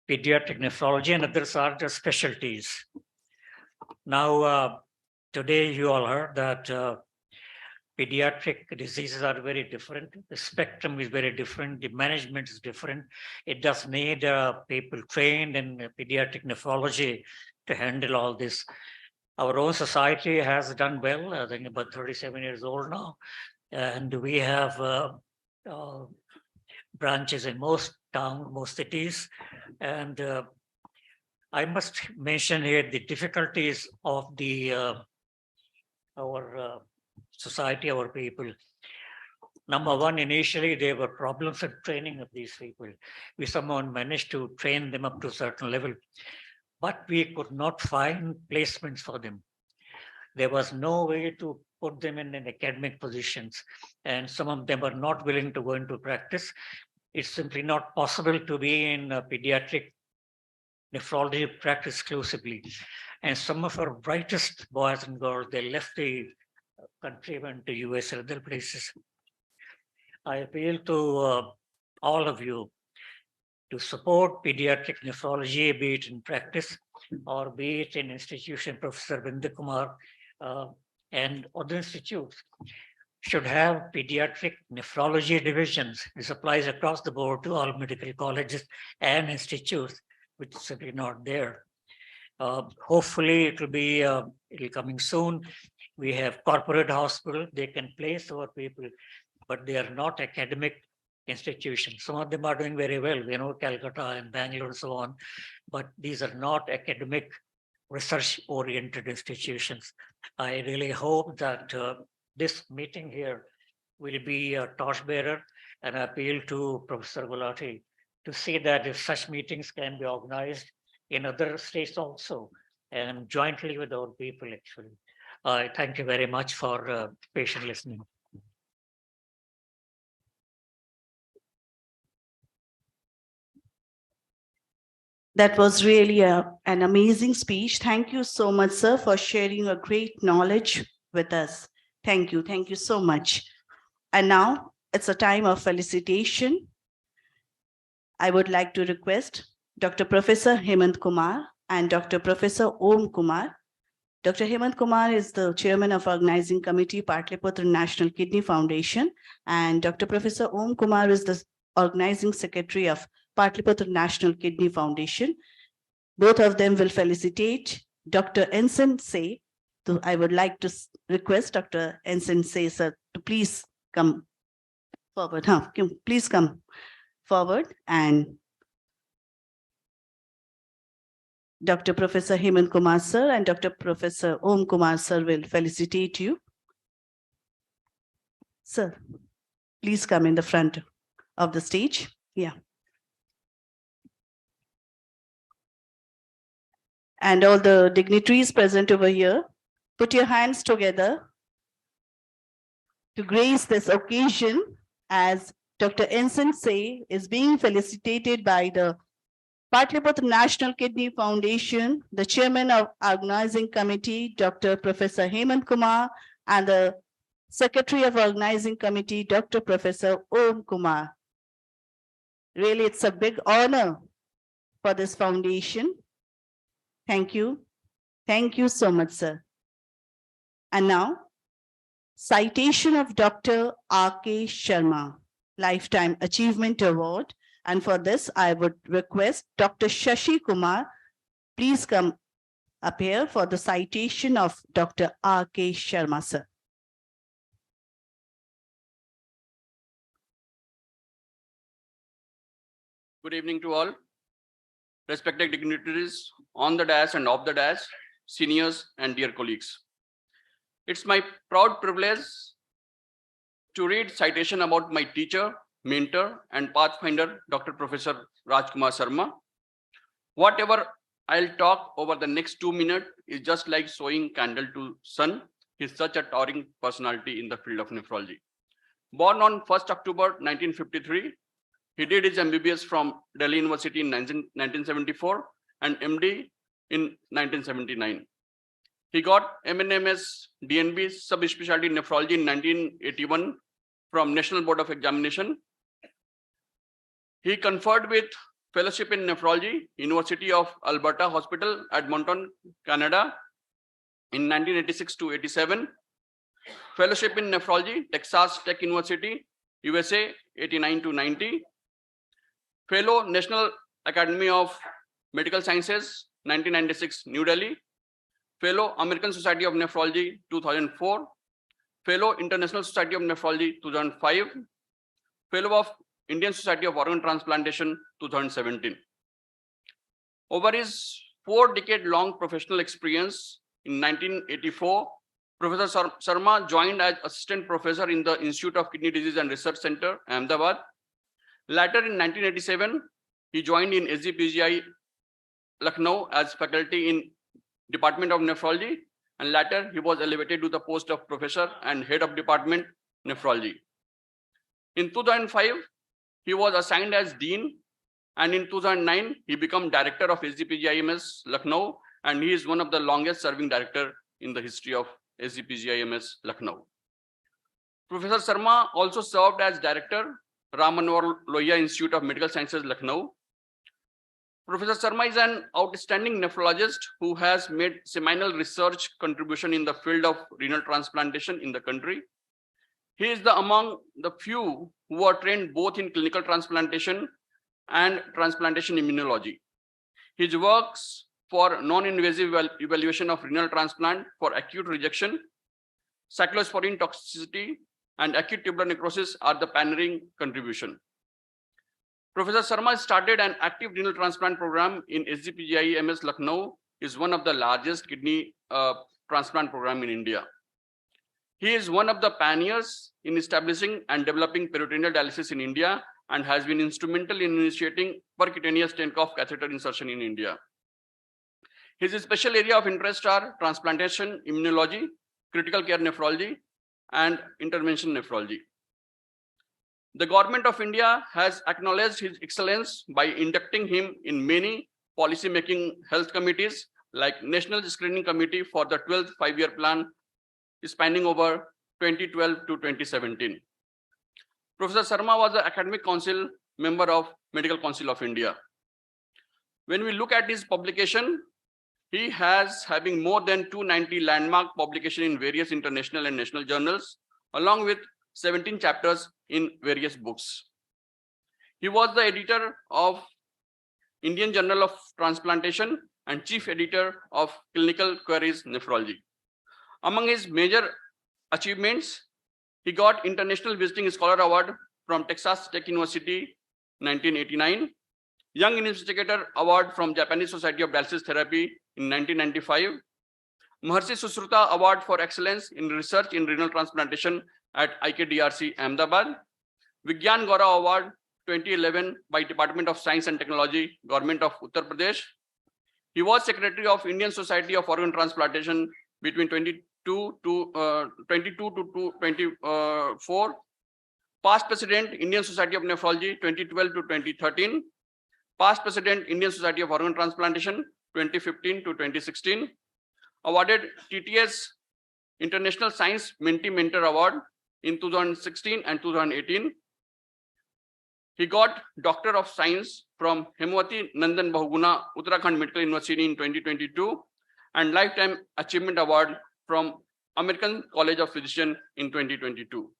Pediatric nephrology and others are just specialties. Now, today you all heard that pediatric diseases are very different. The spectrum is very different. The management is different. It does need people trained in pediatric nephrology to handle all this. Our own society has done well. I think about 37 years old now. And we have branches in most towns, most cities. And I must mention here the difficulties of the our society, our people. Number one, initially there were problems in training of these people. We somehow managed to train them up to a certain level, but we could not find placements for them. There was no way to put them in academic positions, and some of them are not willing to go into practice. It's simply not possible to be in pediatric nephrology practice exclusively. And some of our brightest boys and girls, they left the country, went to US and other places. I appeal to all of you to support pediatric nephrology, be it in practice or be it in institution. Professor Binde Kumar and other institutes should have pediatric nephrology divisions. This applies across the board to all medical colleges and institutes, which is simply not there. Hopefully it will be coming soon. We have corporate hospitals, they can place our people, but they are not academic institutions. Some of them are doing very well, Calcutta and Bangalore and so on, but these are not academic research-oriented institutions. I really hope that this meeting here will be a torchbearer, and I appeal to Professor Gulati to see that if such meetings can be organized in other states also, and jointly with our people actually. I thank you very much for patient listening. That was really an amazing speech. Thank you so much, sir, for sharing a great knowledge with us. Thank you. Thank you so much. And now it's a time of felicitation. I would like to request Dr. Professor Hemant Kumar and Dr. Professor Om Kumar. Dr. Hemant Kumar is the chairman of organizing committee, Patliputra National Kidney Foundation, and Dr. Professor Om Kumar is the organizing secretary of Patliputra National Kidney Foundation. Both of them will felicitate Dr. Ensign Say. So I would like to request Dr. Ensign Say, sir, to please come forward. Please come forward, and Dr. Professor Hemant Kumar, sir, and Dr. Professor Om Kumar, sir, will felicitate you. Sir, please come in the front of the stage. Yeah. And all the dignitaries present over here, put your hands together to grace this occasion as Dr. Ensign Say is being felicitated by the Patliputra National Kidney Foundation, the chairman of organizing committee, Dr. Professor Hemant Kumar, and the secretary of organizing committee, Dr. Professor Om Kumar. Really, it's a big honor for this foundation. Thank you. Thank you so much, sir. And now, citation of Dr. R.K. Sharma, Lifetime Achievement Award. And for this, I would request Dr. Shashi Kumar, please come up here for the citation of Dr. R.K. Sharma, sir. Good evening to all. Respected dignitaries on the dais and off the dais, seniors and dear colleagues. It's my proud privilege to read citation about my teacher, mentor and pathfinder, Dr. Professor Rajkumar Sharma. Whatever I'll talk over the next 2 minutes is just like showing candle to sun. He's such a towering personality in the field of nephrology. Born on 1st October 1953, he did his MBBS from Delhi University in 1974 and MD in 1979. He got MNMS DNB subspecialty nephrology in 1981 from National Board of Examination. He conferred with fellowship in nephrology, University of Alberta Hospital at Moncton, Canada in 1986 to 87. Fellowship in nephrology, Texas Tech University, USA 89 to 90. Fellow National Academy of Medical Sciences 1996, New Delhi. Fellow American Society of Nephrology 2004. Fellow International Society of Nephrology 2005. Fellow of Indian Society of Organ Transplantation 2017. Over his 4-decade-long professional experience, in 1984, Professor Sharma joined as assistant professor in the Institute of Kidney Disease and Research Center, Ahmedabad. Later in 1987, he joined in SGPGI, Lucknow as faculty in Department of Nephrology, and later he was elevated to the post of professor and head of Department Nephrology. In 2005, he was assigned as dean, and in 2009, he became director of SGPGIMS Lucknow, and he is one of the longest serving director in the history of SGPGIMS Lucknow. Professor Sharma also served as director, Ram Manohar Lohia Institute of Medical Sciences, Lucknow. Professor Sharma is an outstanding nephrologist who has made seminal research contribution in the field of renal transplantation in the country. He is among the few who are trained both in clinical transplantation and transplantation immunology. His works for non-invasive evaluation of renal transplant for acute rejection, cyclosporine toxicity, and acute tubular necrosis are the pioneering contribution. Professor Sharma started an active renal transplant program in SGPGIMS Lucknow, is one of the largest kidney transplant program in India. He is one of the pioneers in establishing and developing peritoneal dialysis in India and has been instrumental in initiating percutaneous Tenkov catheter insertion in India. His special area of interest are transplantation, immunology, critical care nephrology, and intervention nephrology. The government of India has acknowledged his excellence by inducting him in many policy-making health committees like National Screening Committee for the 12th five-year plan spanning over 2012 to 2017. Professor Sharma was the Academic Council member of Medical Council of India. When we look at his publication, he has having more than 290 landmark publications in various international and national journals, along with 17 chapters in various books. He was the editor of Indian Journal of Transplantation and chief editor of Clinical Queries Nephrology. Among his major achievements, he got International Visiting Scholar Award from Texas Tech University 1989, Young Investigator Award from Japanese Society of Dialysis Therapy in 1995, Maharshi Susruta Award for Excellence in Research in Renal Transplantation at IKDRC Ahmedabad, Vigyan Gaurav Award 2011 by Department of Science and Technology, Government of Uttar Pradesh. He was Secretary of Indian Society of Organ Transplantation between 22 to 24, past President, Indian Society of Nephrology 2012 to 2013, past president, Indian Society of Organ Transplantation, 2015 to 2016, awarded TTS International Science Minty Mentor Award in 2016 and 2018. He got Doctor of Science from Hemwati Nandan Bahuguna, Uttarakhand Medical University in 2022, and Lifetime Achievement Award from American College of Physicians in 2022.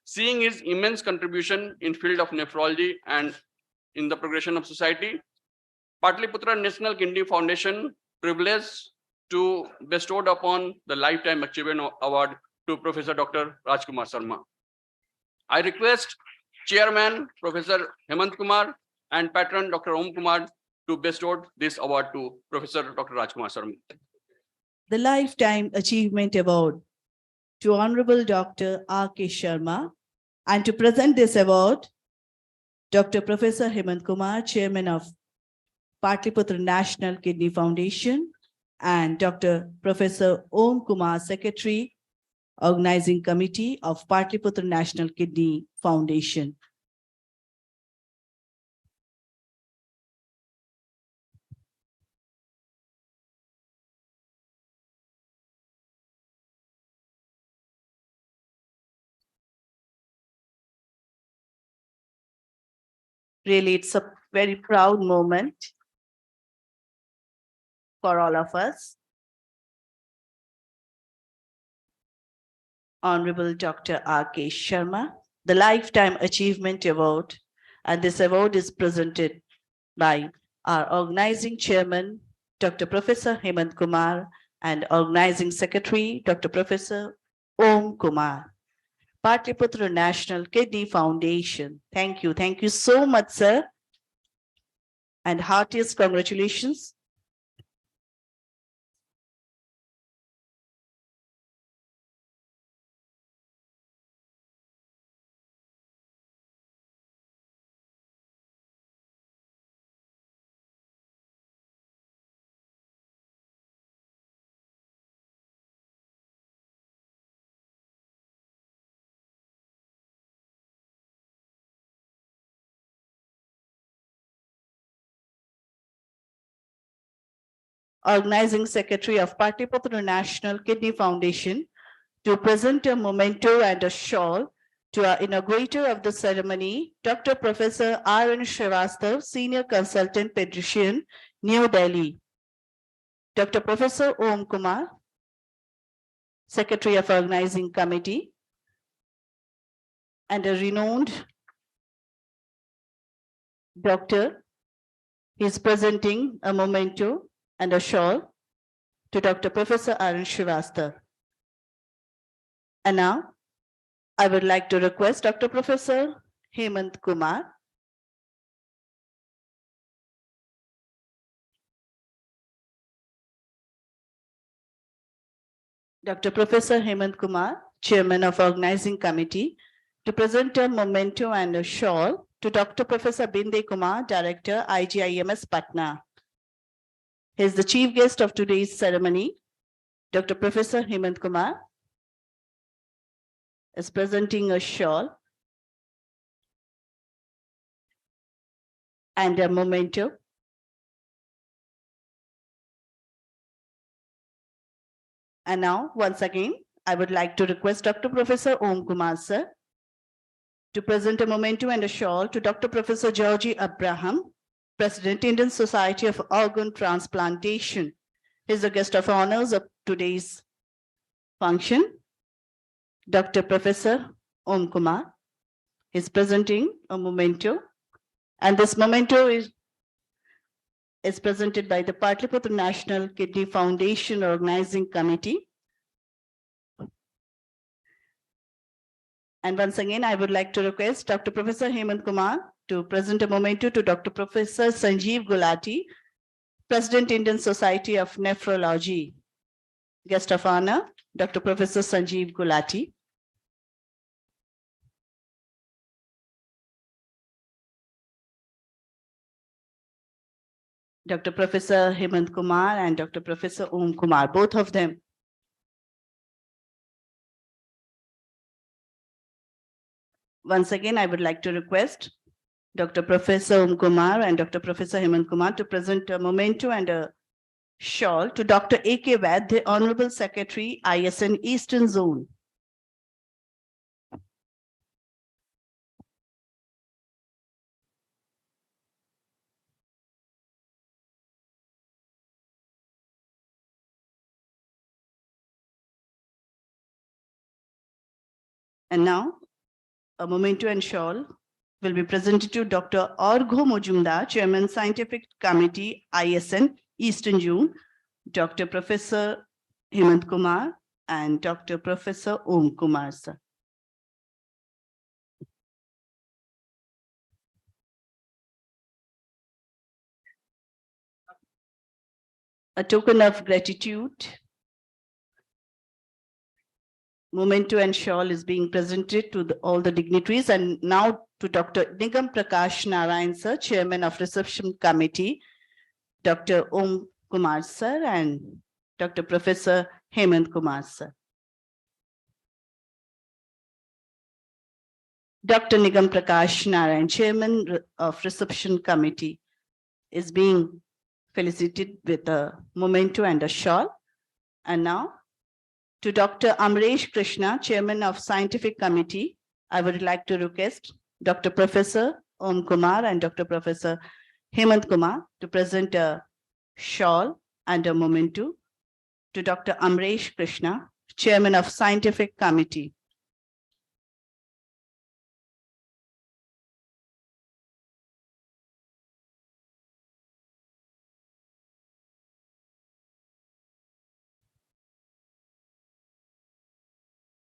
Seeing his immense contribution in field of nephrology and in the progression of society, Patliputra National Kidney Foundation privileged to bestowed upon the Lifetime Achievement Award to Professor Dr. Rajkumar Sharma. I request Chairman Professor Hemant Kumar and Patron Dr. Om Kumar to bestow this award to Professor Dr. Rajkumar Sharma. The Lifetime Achievement Award to Honorable Dr. R.K. Sharma, and to present this award, Dr. Professor Hemant Kumar, Chairman of Patliputra National Kidney Foundation, and Dr. Professor Om Kumar, Secretary, Organizing Committee of Patliputra National Kidney Foundation. Really, it's a very proud moment for all of us. Honorable Dr. R.K. Sharma, the Lifetime Achievement Award, and this award is presented by our organizing chairman, Dr. Professor Hemant Kumar, and organizing secretary, Dr. Professor Om Kumar. Patliputra National Kidney Foundation. Thank you. Thank you so much, sir. And heartiest congratulations. Organizing Secretary of Patliputra National Kidney Foundation, to present a memento and a shawl to our inaugurator of the ceremony, Dr. Professor R.N. Srivastava, Senior Consultant Pediatrician, New Delhi. Dr. Professor Om Kumar, Secretary of Organizing Committee, and a renowned doctor, he is presenting a memento and a shawl to Dr. Professor R.N. Srivastava. And now, I would like to request Dr. Professor Hemant Kumar Dr. Professor Hemant Kumar, Chairman of Organizing Committee, to present a memento and a shawl to Dr. Professor Binde Kumar, Director, IGIMS Patna. He is the chief guest of today's ceremony. Dr. Professor Hemant Kumar is presenting a shawl and a memento. And now, once again, I would like to request Dr. Professor Om Kumar, sir, to present a memento and a shawl to Dr. Professor Georgie Abraham, President, Indian Society of Organ Transplantation. He is the guest of honors of today's function. Dr. Professor Om Kumar is presenting a memento, and this memento is presented by the Patliputra National Kidney Foundation Organizing Committee. And once again, I would like to request Dr. Professor Hemant Kumar to present a memento to Dr. Professor Sanjeev Gulati, President, Indian Society of Nephrology. Guest of honor, Dr. Professor Sanjeev Gulati. Dr. Professor Hemant Kumar and Dr. Professor Om Kumar, both of them. Once again, I would like to request Dr. Professor Om Kumar and Dr. Professor Hemant Kumar to present a memento and a shawl to Dr. A.K. Vaid, the Honorable Secretary, ISN Eastern Zone. And now, a memento and shawl will be presented to Dr. Argho Mojumdar, Chairman, Scientific Committee, ISN, Eastern Zone, Dr. Professor Hemant Kumar, and Dr. Professor Om Kumar, sir. A token of gratitude, memento and shawl is being presented to all the dignitaries, and now to Dr. Nigam Prakash Narayan, sir, Chairman of Reception Committee, Dr. Om Kumar, sir, and Dr. Professor Hemant Kumar, sir. Dr. Nigam Prakash Narayan, Chairman of Reception Committee, is being felicitated with a memento and a shawl. And now, to Dr. Amresh Krishna, Chairman of Scientific Committee, I would like to request Dr. Professor Om Kumar and Dr. Professor Hemant Kumar to present a shawl and a memento to Dr. Amresh Krishna, Chairman of Scientific Committee.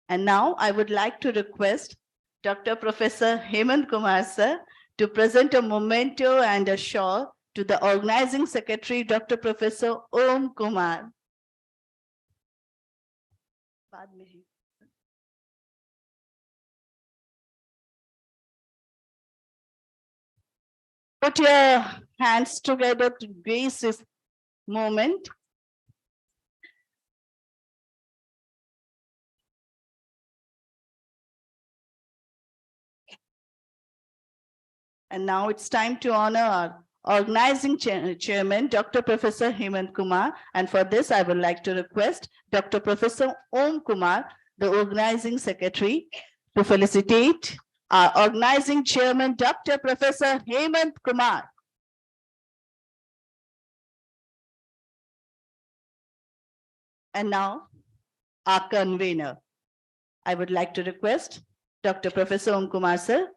And now I would like to request Dr. Professor Hemant Kumar, sir, to present a memento and a shawl to the organizing secretary, Dr. Professor Om Kumar. Put your hands together to grace this moment. And now it's time to honor our organizing chairman, Dr. Professor Hemant Kumar. And for this, I would like to request Dr. Professor Om Kumar, the organizing secretary, to felicitate our organizing chairman, Dr. Professor Hemant Kumar. And now, our convener. I would like to request Dr. Professor Om Kumar, sir,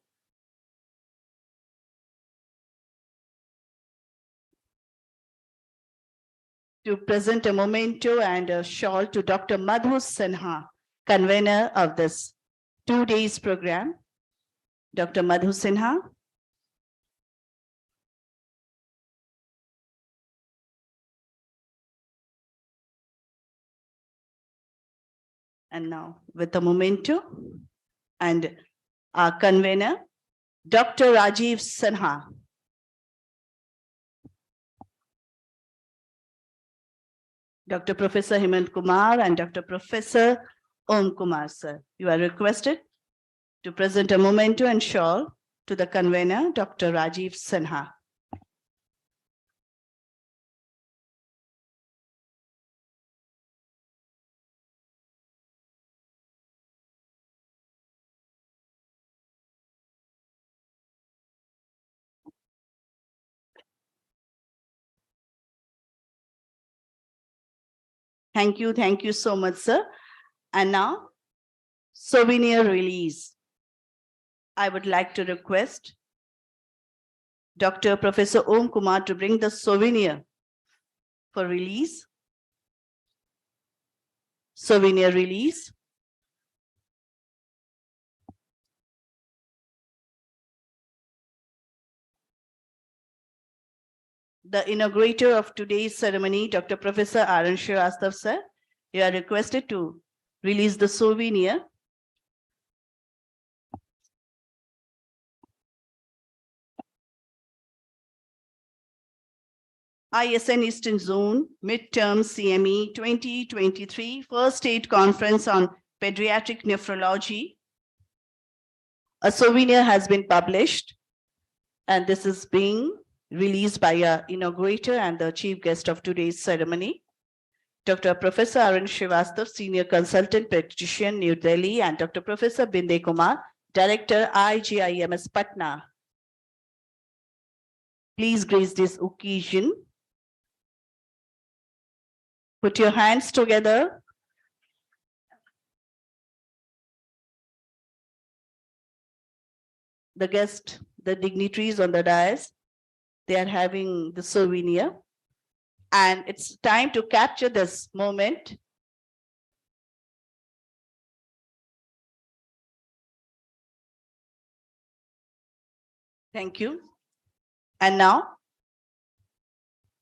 to present a memento and a shawl to Dr. Madhu Sinha, convener of this 2 days program. Dr. Madhu Sinha. And now with a memento and our convener, Dr. Rajiv Sinha. Dr. Professor Hemant Kumar and Dr. Professor Om Kumar, sir. You are requested to present a memento and shawl to the convener, Dr. Rajiv Sinha. Thank you so much, sir. And now, souvenir release. I would like to request Dr. Professor Om Kumar to bring the souvenir for release. Souvenir release. The inaugurator of today's ceremony, Dr. Professor R.N. Srivastav, sir, you are requested to release the souvenir. ISN Eastern Zone Midterm CME 2023 First Aid Conference on Pediatric Nephrology. A souvenir has been published And this is being released by our inaugurator and the chief guest of today's ceremony, Dr. Professor Arun Srivastav, Senior Consultant Pediatrician, New Delhi, and Dr. Professor Binde Kumar, Director, IGIMS Patna. Please grace this occasion. Put your hands together. The guests, the dignitaries on the dais, they are having the souvenir. And it's time to capture this moment. Thank you. And now,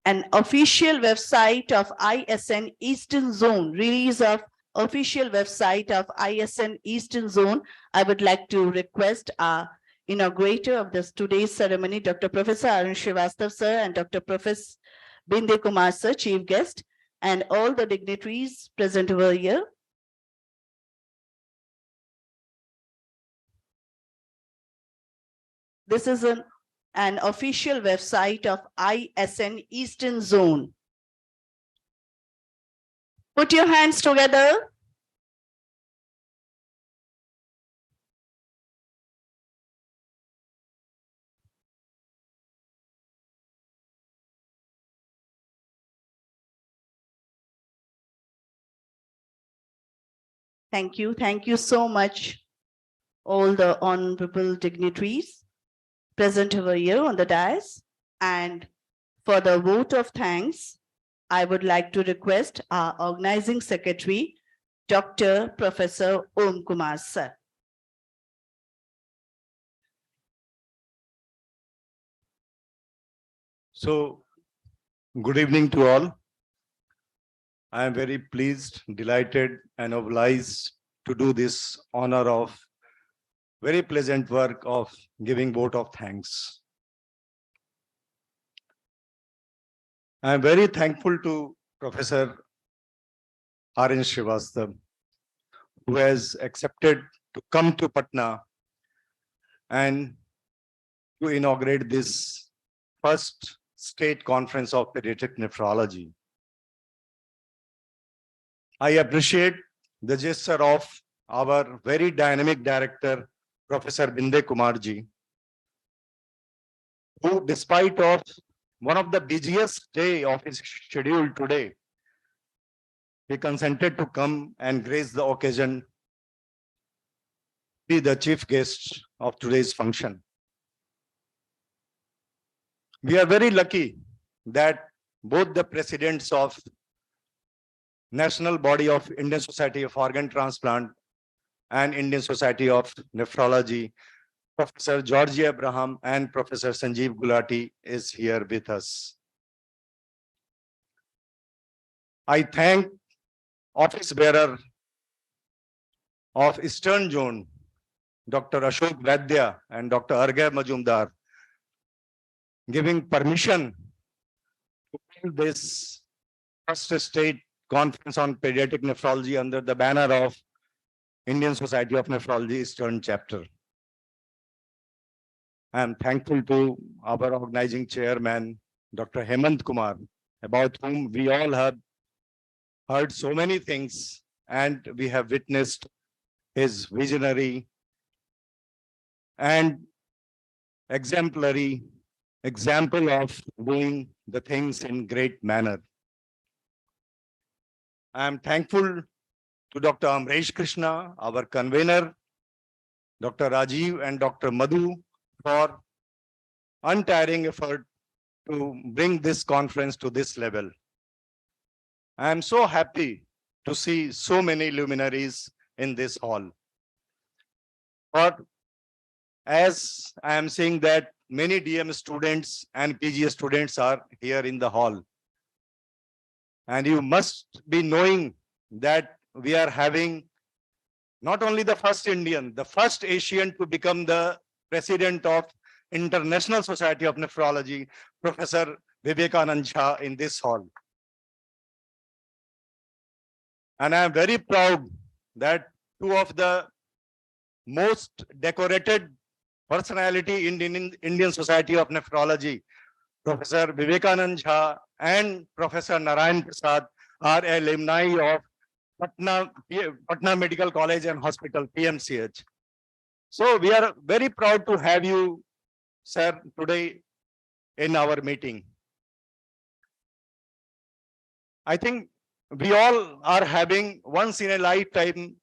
an official website of ISN Eastern Zone, release of official website of ISN Eastern Zone. I would like to request our inaugurator of this today's ceremony, Dr. Professor Arun Srivastav sir and Dr. Professor Binde Kumar sir, chief guest, and all the dignitaries present over here. This is an official website of ISN Eastern Zone. Put your hands together. Thank you. Thank you so much, all the honorable dignitaries present over here on the dais. And for the vote of thanks, I would like to request our organizing secretary, Dr. Professor Om Kumar sir. So, good evening to all. I am very pleased, delighted, and obliged to do this honor of very pleasant work of giving vote of thanks. I am very thankful to Professor Arun Srivastav, who has accepted to come to Patna and to inaugurate this first state conference of pediatric nephrology. I appreciate the gesture of our very dynamic director, Professor Binde Kumarji, who, despite of one of the busiest day of his schedule today, he consented to come and grace the occasion, be the chief guest of today's function. We are very lucky that both the presidents of National Body of Indian Society of Organ Transplant and Indian Society of Nephrology, Professor Georgie Abraham and Professor Sanjeev Gulati is here with us. I thank office bearer of Eastern Zone, Dr. Ashok Vaidya and Dr. Argay Majumdar, giving permission to hold this first state conference on pediatric nephrology under the banner of Indian Society of Nephrology Eastern Chapter. I am thankful to our organizing chairman, Dr. Hemant Kumar, about whom we all have heard so many things and we have witnessed his visionary and exemplary example of doing the things in great manner. I am thankful to Dr. Amresh Krishna, our convener, Dr. Rajiv and Dr. Madhu for untiring effort to bring this conference to this level. I am so happy to see so many luminaries in this hall. But as I am saying that many DM students and PG students are here in the hall. And you must be knowing that we are having not only the first Indian, the first Asian to become the president of International Society of Nephrology, Professor Vivekanand Jha in this hall. And I am very proud that two of the most decorated personality in Indian Society of Nephrology, Professor Vivekanand Jha and Professor Narayan Prasad are alumni of Patna Medical College and Hospital, PMCH. So we are very proud to have you, sir, today in our meeting. I think we all are having once in a lifetime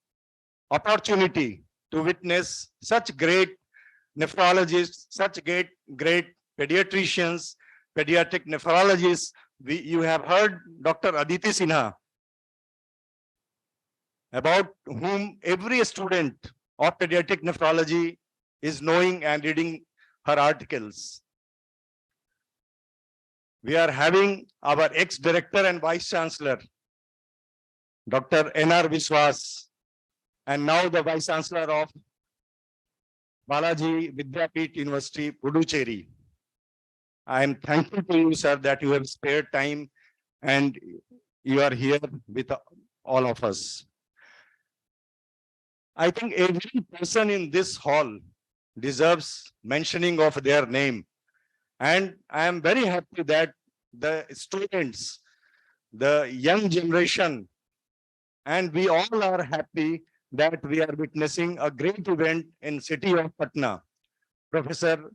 opportunity to witness such great nephrologists, such great pediatricians, pediatric nephrologists. You have heard Dr. Aditi Sinha, about whom every student of pediatric nephrology is knowing and reading her articles. We are having our ex-director and vice-chancellor, Dr. N.R. Viswas, and now the vice-chancellor of Balaji Vidyapeeth University, Puducherry. I am thankful to you, sir, that you have spared time and you are here with all of us. I think every person in this hall deserves mentioning of their name. And I am very happy that the students, the young generation, and we all are happy that we are witnessing a great event in city of Patna. Professor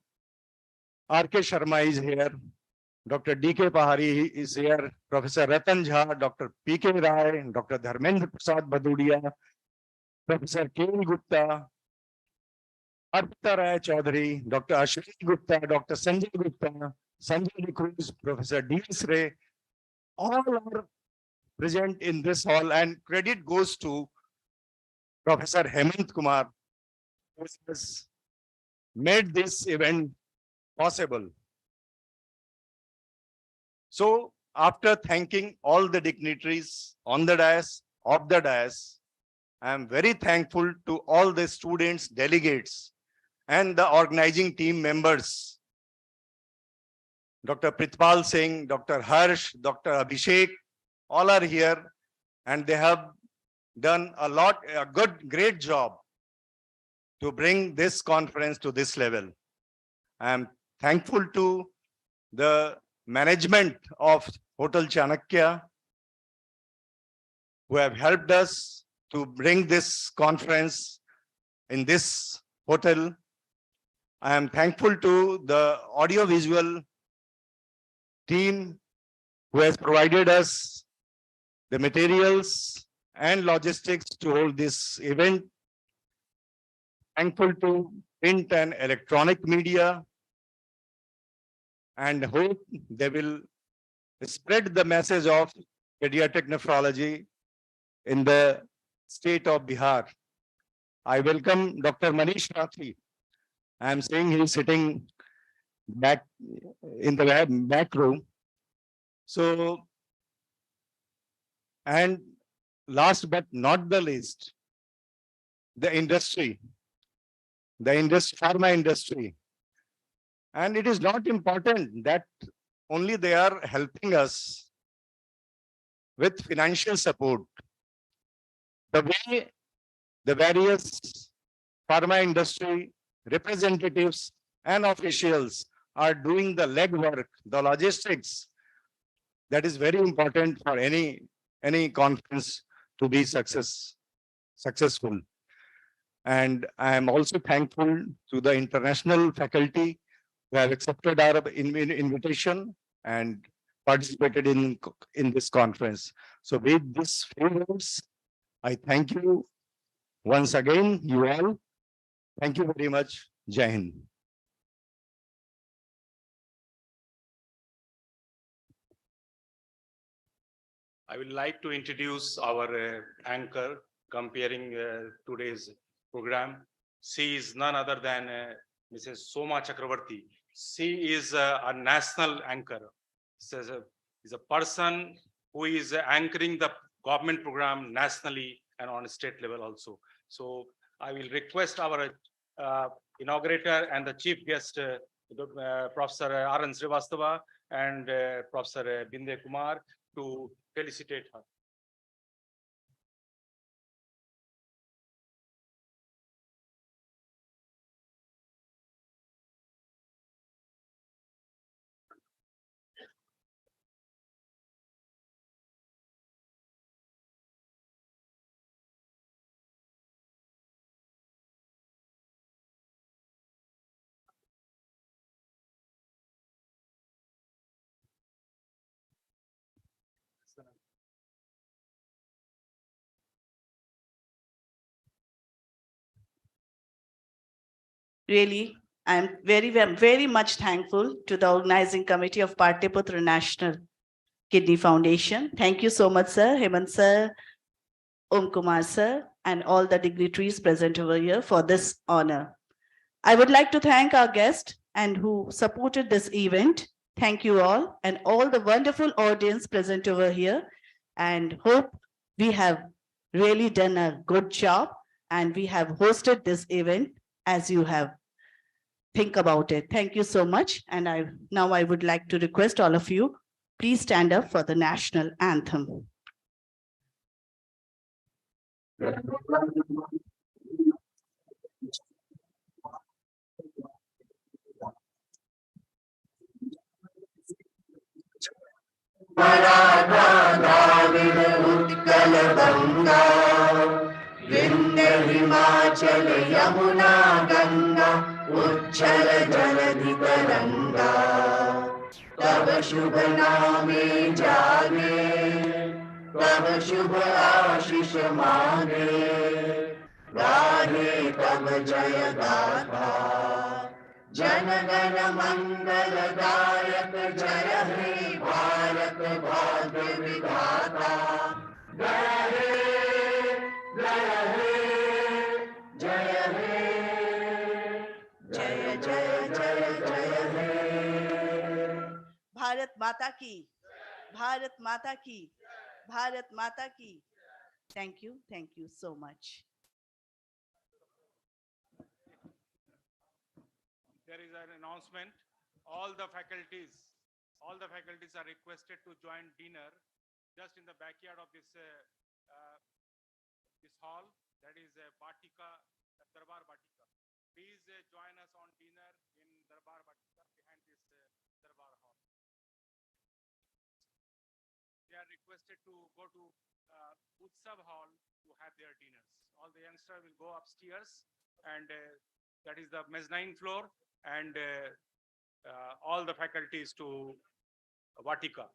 R.K. Sharma is here. Dr. D.K. Pahari is here. Professor Ratan Jha, Dr. P.K. Rai, Dr. Dharmendra Prasad Badudia, Professor K.L. Gupta, Arpita Rai Chaudhary, Dr. Ashwini Gupta, Dr. Sanjay Gupta, Sanjay Cruz, Professor D.S. Ray, all are present in this hall, and credit goes to Professor Hemant Kumar, who has made this event possible. So after thanking all the dignitaries on the dais, off the dais, I am very thankful to all the students, delegates, and the organizing team members. Dr. Pritpal Singh, Dr. Harsh, Dr. Abhishek, all are here, and they have done a great job to bring this conference to this level. I am thankful to the management of Hotel Chanakya, who have helped us to bring this conference in this hotel. I am thankful to the audiovisual team who has provided us the materials and logistics to hold this event. Thankful to print and electronic media, and hope they will spread the message of pediatric nephrology in the state of Bihar. I welcome Dr. Manish Rathi. I am saying he's sitting back in the back room. So, and last but not the least, the industry, pharma industry. And it is not important that only they are helping us with financial support. The way the various pharma industry representatives and officials are doing the legwork, the logistics, that is very important for any conference to be successful. And I am also thankful to the international faculty who have accepted our invitation and participated in this conference. So with these few words, I thank you once again, you all. Thank you very much. Jai Hind. I would like to introduce our anchor comparing today's program. She is none other than Mrs. Soma Chakravarti. She is a national anchor. She is a person who is anchoring the government program nationally and on a state level also. So I will request our inaugurator and the chief guest, Professor R.N. Srivastava and Professor Binde Kumar, to felicitate her. Really, I'm very much thankful to the organizing committee of Patliputra National Kidney Foundation. Thank you so much, sir, Hemant sir, Om Kumar sir, and all the dignitaries present over here for this honor. I would like to thank our guest and who supported this event. Thank you all the wonderful audience present over here, and hope we have really done a good job and we have hosted this event as you have think about it. Thank you so much. And now I would like to request all of you, please stand up for the national anthem. Vindhya Himachal Yamuna Ganga उच्छल जलधि तरंगा तब शुभ नामे जागे तब शुभ आशीष मांगे गाहे तब जय गाथा जन गण मंगल दायक जय हे भारत भाग्य विधाता जय हे जय हे जय हे जय जय जय जय हे भारत माता की, भारत माता की, भारत माता की. Thank you so much. There is an announcement. All the faculties are requested to join dinner just in the backyard of this hall. That is Batika, Darbar Batika. Please join us on dinner in Darbar Batika behind this Darbar hall. They are requested to go to Utsav hall to have their dinners. All the youngsters will go upstairs, and that is the mezzanine floor, and all the faculties to Vatika.